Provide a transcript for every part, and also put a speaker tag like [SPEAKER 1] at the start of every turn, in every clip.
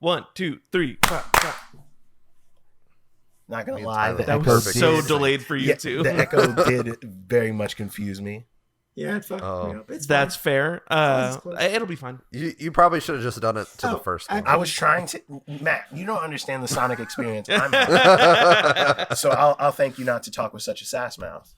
[SPEAKER 1] 1, 2, 3, clap, clap.
[SPEAKER 2] Not gonna lie, the
[SPEAKER 1] That
[SPEAKER 2] echo
[SPEAKER 1] was so delayed for you too.
[SPEAKER 2] The echo did very much confuse me.
[SPEAKER 3] Yeah, it fucked me up. It's
[SPEAKER 1] That's
[SPEAKER 3] fine.
[SPEAKER 1] fair. It'll be fine.
[SPEAKER 4] You probably should have just done it to the first one.
[SPEAKER 2] I was trying to, Matt. You don't understand the sonic experience I'm having. So I'll thank you not to talk with such a sass mouth.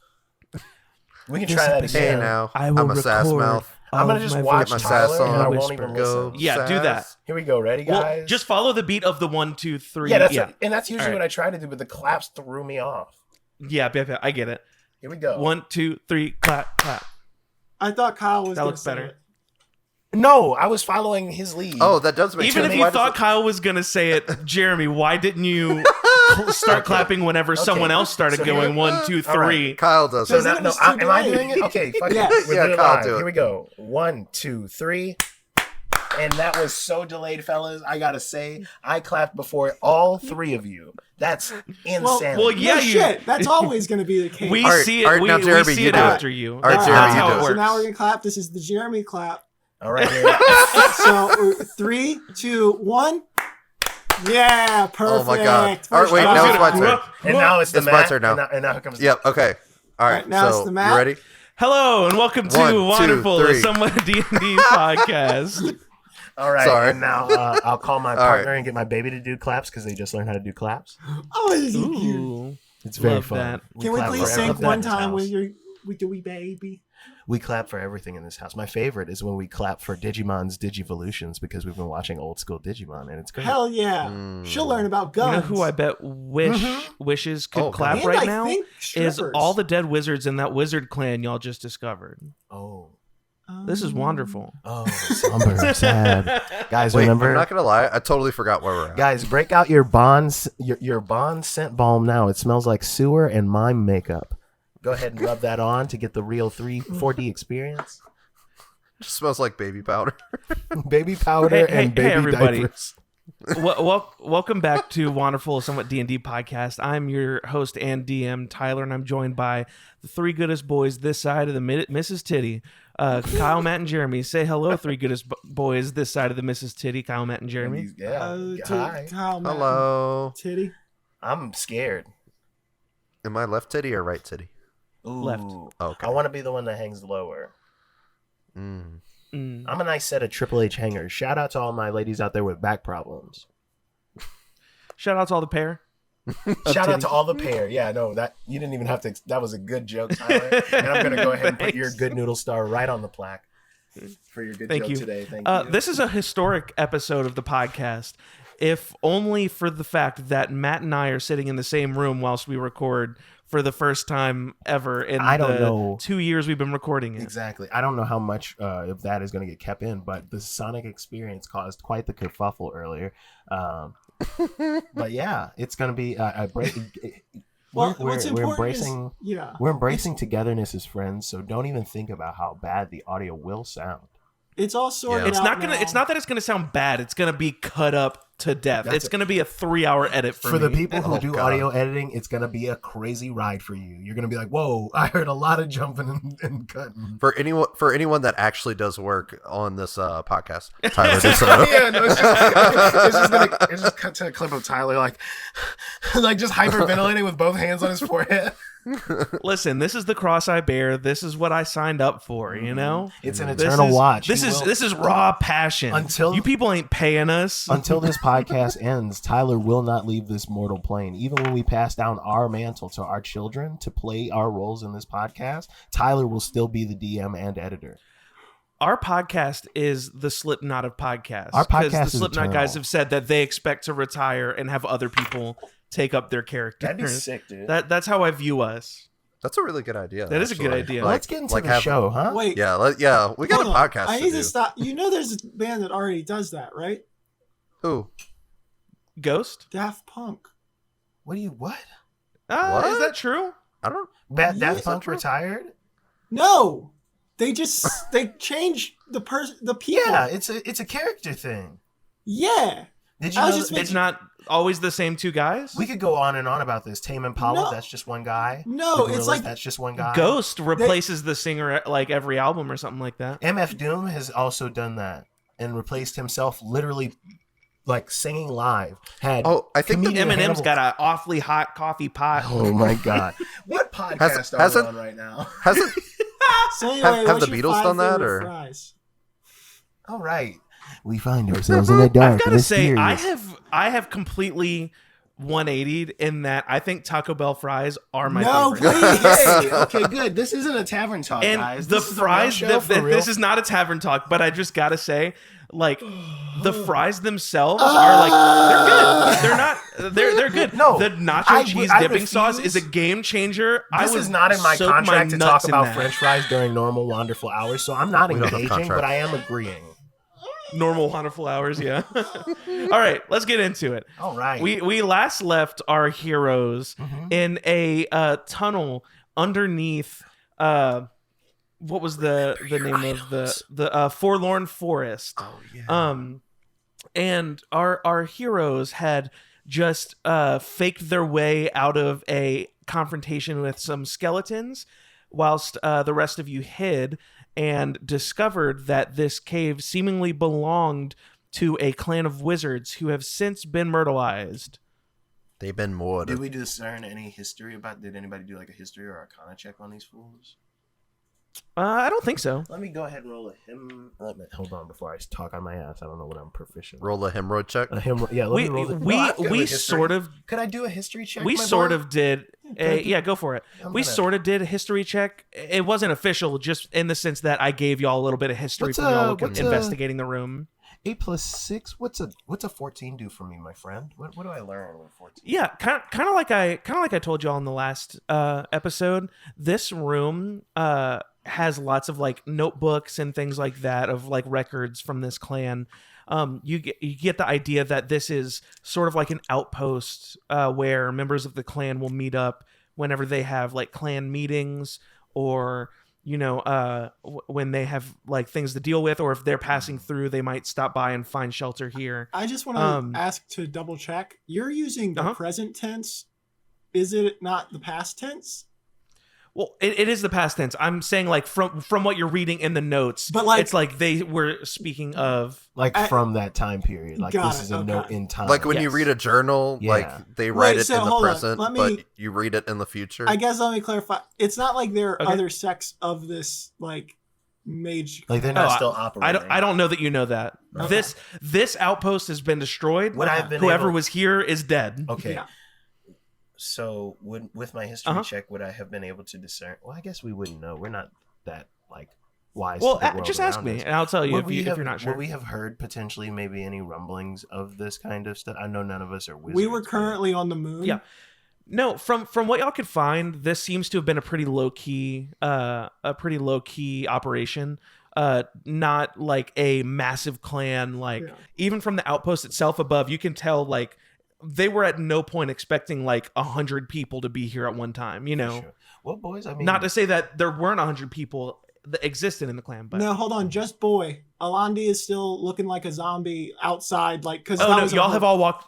[SPEAKER 2] We can try that again.
[SPEAKER 4] Hey now,
[SPEAKER 1] I will
[SPEAKER 4] I'm a sass
[SPEAKER 1] record
[SPEAKER 4] mouth.
[SPEAKER 2] I'm gonna just watch
[SPEAKER 4] my
[SPEAKER 2] Tyler
[SPEAKER 4] sass
[SPEAKER 2] and I
[SPEAKER 4] on.
[SPEAKER 2] won't even listen.
[SPEAKER 1] Yeah, do that.
[SPEAKER 2] Here we go. Ready, guys?
[SPEAKER 1] Well, just follow the beat of the 1, 2, 3.
[SPEAKER 2] Yeah, that's usually
[SPEAKER 1] All
[SPEAKER 2] what I try to do, but the claps threw me off.
[SPEAKER 1] Yeah, I get it.
[SPEAKER 2] Here we go.
[SPEAKER 1] 1, 2, 3, clap, clap.
[SPEAKER 3] I thought Kyle was.
[SPEAKER 1] That looks better.
[SPEAKER 3] It.
[SPEAKER 2] No, I was following his lead.
[SPEAKER 4] Oh, that does make sense.
[SPEAKER 1] Even if you thought Kyle was gonna say it, Jeremy, why didn't you start clapping whenever someone else started going 1, 2, 3?
[SPEAKER 2] Right.
[SPEAKER 4] Kyle does.
[SPEAKER 2] So
[SPEAKER 4] it.
[SPEAKER 2] now, am I doing it? Okay, fuck
[SPEAKER 3] Yeah.
[SPEAKER 2] it. We're doing it
[SPEAKER 4] Kyle
[SPEAKER 2] live.
[SPEAKER 4] do it.
[SPEAKER 2] Here we go. 1, 2, 3. And that was so delayed, fellas. I gotta say, I clapped before all three of you. That's insanity.
[SPEAKER 1] Well, yeah,
[SPEAKER 3] No shit. That's always going to be the case.
[SPEAKER 1] We
[SPEAKER 4] All right,
[SPEAKER 1] see it.
[SPEAKER 4] all right, now,
[SPEAKER 1] we
[SPEAKER 4] Jeremy,
[SPEAKER 1] see
[SPEAKER 4] you
[SPEAKER 1] it
[SPEAKER 4] do it.
[SPEAKER 1] after you.
[SPEAKER 4] All right,
[SPEAKER 1] That's
[SPEAKER 4] Jeremy,
[SPEAKER 1] how
[SPEAKER 4] you
[SPEAKER 1] it
[SPEAKER 4] do it.
[SPEAKER 3] So now we're
[SPEAKER 1] works.
[SPEAKER 3] going to clap. This is the Jeremy clap.
[SPEAKER 2] all right, here.
[SPEAKER 3] So 3, 2, 1. Yeah, perfect.
[SPEAKER 4] Oh my God. All right,
[SPEAKER 3] First
[SPEAKER 4] wait,
[SPEAKER 3] try.
[SPEAKER 4] now it's my turn.
[SPEAKER 2] And now it's the
[SPEAKER 4] It's my
[SPEAKER 2] Matt,
[SPEAKER 4] turn now.
[SPEAKER 2] And now here comes
[SPEAKER 4] Yep. Okay. All right.
[SPEAKER 3] now it's
[SPEAKER 4] So
[SPEAKER 3] the
[SPEAKER 4] you
[SPEAKER 3] Matt.
[SPEAKER 4] ready?
[SPEAKER 1] Hello and welcome to
[SPEAKER 4] 1, 2,
[SPEAKER 1] Wanderful, a
[SPEAKER 4] 3.
[SPEAKER 1] somewhat D&D podcast.
[SPEAKER 2] All right.
[SPEAKER 4] Sorry.
[SPEAKER 2] And now I'll call my partner and get my baby to do claps because they just learned how to do claps.
[SPEAKER 3] Oh, this is cute.
[SPEAKER 1] Ooh,
[SPEAKER 2] It's very
[SPEAKER 1] Love
[SPEAKER 2] fun.
[SPEAKER 1] that.
[SPEAKER 3] Can we
[SPEAKER 2] clap
[SPEAKER 3] please
[SPEAKER 2] for
[SPEAKER 3] sync
[SPEAKER 2] everything
[SPEAKER 3] one
[SPEAKER 2] in this
[SPEAKER 3] time
[SPEAKER 2] house.
[SPEAKER 3] with the wee baby?
[SPEAKER 2] We clap for everything in this house. My favorite is when we clap for Digimon's Digivolutions because we've been watching old school Digimon and it's great.
[SPEAKER 3] Hell yeah. She'll learn about
[SPEAKER 1] You
[SPEAKER 3] guns.
[SPEAKER 1] know who I bet wishes could
[SPEAKER 4] Oh,
[SPEAKER 1] clap
[SPEAKER 3] and
[SPEAKER 1] right
[SPEAKER 3] I
[SPEAKER 1] now
[SPEAKER 3] think
[SPEAKER 1] is
[SPEAKER 3] strippers.
[SPEAKER 1] all the dead wizards in that wizard clan y'all just discovered.
[SPEAKER 2] Oh.
[SPEAKER 1] This is wonderful.
[SPEAKER 2] Oh, somber, sad. Guys,
[SPEAKER 4] Wait,
[SPEAKER 2] remember?
[SPEAKER 4] I'm not gonna lie. I totally forgot where we're at.
[SPEAKER 2] Guys, break out your Bond scent balm now. It smells like sewer and mime makeup. Go ahead and rub that on to get the real 4D experience.
[SPEAKER 4] It just smells like baby powder.
[SPEAKER 2] Baby powder
[SPEAKER 1] Hey,
[SPEAKER 2] and baby
[SPEAKER 1] everybody.
[SPEAKER 2] diapers.
[SPEAKER 1] Welcome back to Wanderful, somewhat D&D podcast. I'm your host and DM, Tyler, and I'm joined by the three goodest boys this side of the Mrs. Titty. Kyle, Matt, and Jeremy. Say hello, three goodest boys this side of the Mrs. Titty. Kyle, Matt, and Jeremy.
[SPEAKER 2] Yeah. Hi.
[SPEAKER 4] Hello.
[SPEAKER 3] Titty.
[SPEAKER 2] I'm scared.
[SPEAKER 4] Am I left titty or right titty?
[SPEAKER 2] Ooh.
[SPEAKER 1] Left.
[SPEAKER 4] Okay.
[SPEAKER 2] I want to be the one that hangs lower.
[SPEAKER 4] Mm.
[SPEAKER 2] I'm a nice set of Triple H hangers. Shout out to all my ladies out there with back problems.
[SPEAKER 1] Shout out to all the pair.
[SPEAKER 2] Shout out to all the pair. Yeah, no, that you didn't even have to. That was a good joke, Tyler. And I'm gonna go ahead and put your good noodle star right on the plaque for your good
[SPEAKER 1] Thank
[SPEAKER 2] joke
[SPEAKER 1] you.
[SPEAKER 2] today. Thank you.
[SPEAKER 1] This is a historic episode of the podcast, if only for the fact that Matt and I are sitting in the same room whilst we record for the first time ever in
[SPEAKER 2] I don't
[SPEAKER 1] the
[SPEAKER 2] know.
[SPEAKER 1] 2 years we've been recording it.
[SPEAKER 2] Exactly. I don't know how much of that is going to get kept in, but the sonic experience caused quite the kerfuffle earlier. But yeah, it's going to be a break.
[SPEAKER 3] Well,
[SPEAKER 2] we're
[SPEAKER 3] what's important
[SPEAKER 2] embracing.
[SPEAKER 3] is, yeah.
[SPEAKER 2] We're embracing togetherness as friends, so don't even think about how bad the audio will sound.
[SPEAKER 3] It's all sorted
[SPEAKER 1] It's
[SPEAKER 3] out
[SPEAKER 1] not gonna.
[SPEAKER 3] now.
[SPEAKER 1] It's not that it's gonna sound bad. It's gonna be cut up to death.
[SPEAKER 2] That's
[SPEAKER 1] It's gonna be a 3-hour edit for
[SPEAKER 2] the
[SPEAKER 1] me.
[SPEAKER 2] people who
[SPEAKER 4] Oh,
[SPEAKER 2] do
[SPEAKER 4] God.
[SPEAKER 2] audio editing, it's going to be a crazy ride for you. You're going to be like, whoa, I heard a lot of jumping and cutting.
[SPEAKER 4] For anyone that actually does work on this podcast, Tyler DeSoto.
[SPEAKER 2] Yeah, no, it's just cut to a clip of Tyler like just hyperventilating with both hands on his forehead.
[SPEAKER 1] Listen, this is the cross I bear. This is what I signed up for. You know,
[SPEAKER 2] It's an
[SPEAKER 1] This
[SPEAKER 2] eternal
[SPEAKER 1] is-
[SPEAKER 2] watch.
[SPEAKER 1] This
[SPEAKER 2] You
[SPEAKER 1] is
[SPEAKER 2] will-
[SPEAKER 1] this is raw passion.
[SPEAKER 2] Until-
[SPEAKER 1] you people ain't paying us.
[SPEAKER 2] until this podcast ends, Tyler will not leave this mortal plane. Even when we pass down our mantle to our children to play our roles in this podcast, Tyler will still be the DM and editor.
[SPEAKER 1] Our podcast is the Slipknot of podcasts.
[SPEAKER 2] Our podcast
[SPEAKER 1] the
[SPEAKER 2] is
[SPEAKER 1] Slipknot
[SPEAKER 2] eternal.
[SPEAKER 1] guys have said that they expect to retire and have other people take up their characters.
[SPEAKER 2] dude.
[SPEAKER 1] That's how I view us.
[SPEAKER 4] That's a really good idea.
[SPEAKER 1] That is a good
[SPEAKER 4] actually.
[SPEAKER 1] idea.
[SPEAKER 2] Let's get into the show, huh?
[SPEAKER 3] Wait.
[SPEAKER 4] Yeah, we got a
[SPEAKER 3] hold on.
[SPEAKER 4] podcast
[SPEAKER 3] I
[SPEAKER 4] to
[SPEAKER 3] need
[SPEAKER 4] do.
[SPEAKER 3] to stop. You know, there's a band that already does that, right?
[SPEAKER 4] Who?
[SPEAKER 1] Ghost?
[SPEAKER 3] Daft Punk.
[SPEAKER 2] What?
[SPEAKER 4] What?
[SPEAKER 1] Is that true?
[SPEAKER 4] I don't.
[SPEAKER 2] Daft
[SPEAKER 3] Yeah.
[SPEAKER 2] Punk retired?
[SPEAKER 3] No, they change the people.
[SPEAKER 2] Yeah, it's a character thing.
[SPEAKER 3] Yeah.
[SPEAKER 2] Did you
[SPEAKER 3] I was
[SPEAKER 2] know
[SPEAKER 3] just
[SPEAKER 2] that-
[SPEAKER 1] It's not always the same two guys?
[SPEAKER 2] We could go on and on about this. Tame Impala,
[SPEAKER 3] No.
[SPEAKER 2] that's just one guy.
[SPEAKER 3] No,
[SPEAKER 2] The
[SPEAKER 3] it's
[SPEAKER 2] Gorillaz,
[SPEAKER 3] like-
[SPEAKER 2] that's just one guy.
[SPEAKER 1] Ghost replaces the singer like every album or something like that.
[SPEAKER 2] MF Doom has also done that and replaced himself literally like singing live. Had
[SPEAKER 4] I think the
[SPEAKER 2] comedian
[SPEAKER 1] Eminem's
[SPEAKER 2] Hannibal-
[SPEAKER 1] got an awfully hot coffee pot.
[SPEAKER 2] Oh my god! What podcast are we
[SPEAKER 4] hasn't-
[SPEAKER 2] on right now?
[SPEAKER 4] Hasn't
[SPEAKER 3] So anyway,
[SPEAKER 4] have
[SPEAKER 3] what's
[SPEAKER 4] the
[SPEAKER 3] your
[SPEAKER 4] Beatles
[SPEAKER 3] 5
[SPEAKER 4] done that,
[SPEAKER 3] favorite
[SPEAKER 4] or?
[SPEAKER 3] fries?
[SPEAKER 2] All right, we find ourselves in a dark,
[SPEAKER 1] I've got to say,
[SPEAKER 2] mysterious.
[SPEAKER 1] I have completely 180'd in that I think Taco Bell fries are my
[SPEAKER 3] No,
[SPEAKER 1] favorite.
[SPEAKER 3] please.
[SPEAKER 2] Okay, good. This isn't a tavern talk,
[SPEAKER 1] And
[SPEAKER 2] guys.
[SPEAKER 1] the
[SPEAKER 2] This is a real
[SPEAKER 1] fries,
[SPEAKER 2] show for real.
[SPEAKER 1] this is not a tavern talk, but I just gotta say, like, the fries themselves are like they're good. They're not. They're good.
[SPEAKER 2] No,
[SPEAKER 1] the nacho
[SPEAKER 2] I-
[SPEAKER 1] cheese
[SPEAKER 2] I
[SPEAKER 1] dipping sauce
[SPEAKER 2] refuse.
[SPEAKER 1] is a game changer. I
[SPEAKER 2] This
[SPEAKER 1] would
[SPEAKER 2] is not in my
[SPEAKER 1] soak
[SPEAKER 2] contract to
[SPEAKER 1] nuts
[SPEAKER 2] talk
[SPEAKER 1] in
[SPEAKER 2] about
[SPEAKER 1] that.
[SPEAKER 2] French fries during normal wonderful hours, so I'm not
[SPEAKER 4] We don't have
[SPEAKER 2] engaging, but
[SPEAKER 4] contracts.
[SPEAKER 2] I am agreeing.
[SPEAKER 1] Normal wonderful hours. Yeah. All right, let's get into it.
[SPEAKER 2] All right.
[SPEAKER 1] We last left our heroes in a tunnel underneath. What was the name of the Forlorn Forest?
[SPEAKER 2] Oh yeah.
[SPEAKER 1] And our heroes had just faked their way out of a confrontation with some skeletons, whilst the rest of you hid and discovered that this cave seemingly belonged to a clan of wizards who have since been myrtleized.
[SPEAKER 4] They've been moored.
[SPEAKER 2] Did we discern any history about? Did anybody do like a history or arcana check on these fools?
[SPEAKER 1] I don't think so.
[SPEAKER 2] Let me go ahead and roll a him. Hold on before I talk on my ass. I don't know what I'm proficient.
[SPEAKER 4] Roll a hemorrhoid check.
[SPEAKER 2] A him. Yeah. Let
[SPEAKER 1] We
[SPEAKER 2] me roll the,
[SPEAKER 1] we
[SPEAKER 2] No, I'm good
[SPEAKER 1] we
[SPEAKER 2] with history.
[SPEAKER 1] sort of
[SPEAKER 2] Could I do a history check?
[SPEAKER 1] we
[SPEAKER 2] my
[SPEAKER 1] sort
[SPEAKER 2] boy?
[SPEAKER 1] of did a yeah go for it.
[SPEAKER 2] I'm
[SPEAKER 1] We
[SPEAKER 2] gonna-
[SPEAKER 1] sort of did a history check. It wasn't official, just in the sense that I gave y'all a little bit of history
[SPEAKER 2] What's
[SPEAKER 1] from y'all
[SPEAKER 2] what's
[SPEAKER 1] investigating the room.
[SPEAKER 2] 8 + 6. What's a 14 do for me, my friend? What do I learn with 14?
[SPEAKER 1] Yeah, kind of like I told y'all in the last episode. This room has lots of like notebooks and things like that of like records from this clan. You get the idea that this is sort of like an outpost where members of the clan will meet up whenever they have like clan meetings, or when they have like things to deal with, or if they're passing through, they might stop by and find shelter here.
[SPEAKER 3] I just want to ask to double check. You're using the
[SPEAKER 1] Uh-huh.
[SPEAKER 3] present tense. Is it not the past tense?
[SPEAKER 1] Well, it is the past tense. I'm saying like from what you're reading in the notes,
[SPEAKER 3] But, like-
[SPEAKER 1] it's like they were speaking of.
[SPEAKER 2] Like from that time period. Like
[SPEAKER 3] Got
[SPEAKER 2] this
[SPEAKER 3] it,
[SPEAKER 2] is a
[SPEAKER 3] okay.
[SPEAKER 2] note in time.
[SPEAKER 4] Like when you
[SPEAKER 1] Yes.
[SPEAKER 4] read a journal,
[SPEAKER 2] Yeah.
[SPEAKER 4] like they write
[SPEAKER 3] Wait,
[SPEAKER 4] it
[SPEAKER 3] so
[SPEAKER 4] in the
[SPEAKER 3] hold on.
[SPEAKER 4] present,
[SPEAKER 3] Let me-
[SPEAKER 4] but you read it in the future.
[SPEAKER 3] I guess let me clarify. It's not like there are
[SPEAKER 1] Okay.
[SPEAKER 3] other sects of this like mage.
[SPEAKER 2] like they're not
[SPEAKER 1] Oh,
[SPEAKER 2] still operating.
[SPEAKER 1] I don't know that you know that.
[SPEAKER 3] Okay.
[SPEAKER 1] This outpost has been destroyed.
[SPEAKER 2] Would I have been
[SPEAKER 1] Whoever
[SPEAKER 2] able-
[SPEAKER 1] was here is dead.
[SPEAKER 2] Okay.
[SPEAKER 3] Yeah.
[SPEAKER 2] So with my history
[SPEAKER 1] Uh-huh.
[SPEAKER 2] check, would I have been able to discern? Well, I guess we wouldn't know. We're not that like wise.
[SPEAKER 1] Well,
[SPEAKER 2] to the world
[SPEAKER 1] just ask
[SPEAKER 2] around
[SPEAKER 1] me,
[SPEAKER 2] us.
[SPEAKER 1] and I'll tell you
[SPEAKER 2] Would
[SPEAKER 1] if
[SPEAKER 2] we
[SPEAKER 1] if
[SPEAKER 2] have-
[SPEAKER 1] you're not sure.
[SPEAKER 2] Would we have heard potentially maybe any rumblings of this kind of stuff? I know none of us are wizards.
[SPEAKER 3] We were
[SPEAKER 2] but-
[SPEAKER 3] currently on the moon.
[SPEAKER 1] Yeah. No, from what y'all could find, this seems to have been a pretty low key operation. Not like a massive clan. Like
[SPEAKER 3] Yeah.
[SPEAKER 1] even from the outpost itself above, you can tell like they were at no point expecting like 100 people to be here at one time. You know,
[SPEAKER 2] Sure. Well, boys, I mean,
[SPEAKER 1] not to say that there weren't 100 people that existed in the clan, but
[SPEAKER 3] No, hold on. Just boy. Alandi is still looking like a zombie outside. Like, because
[SPEAKER 1] oh no, y'all have all walked.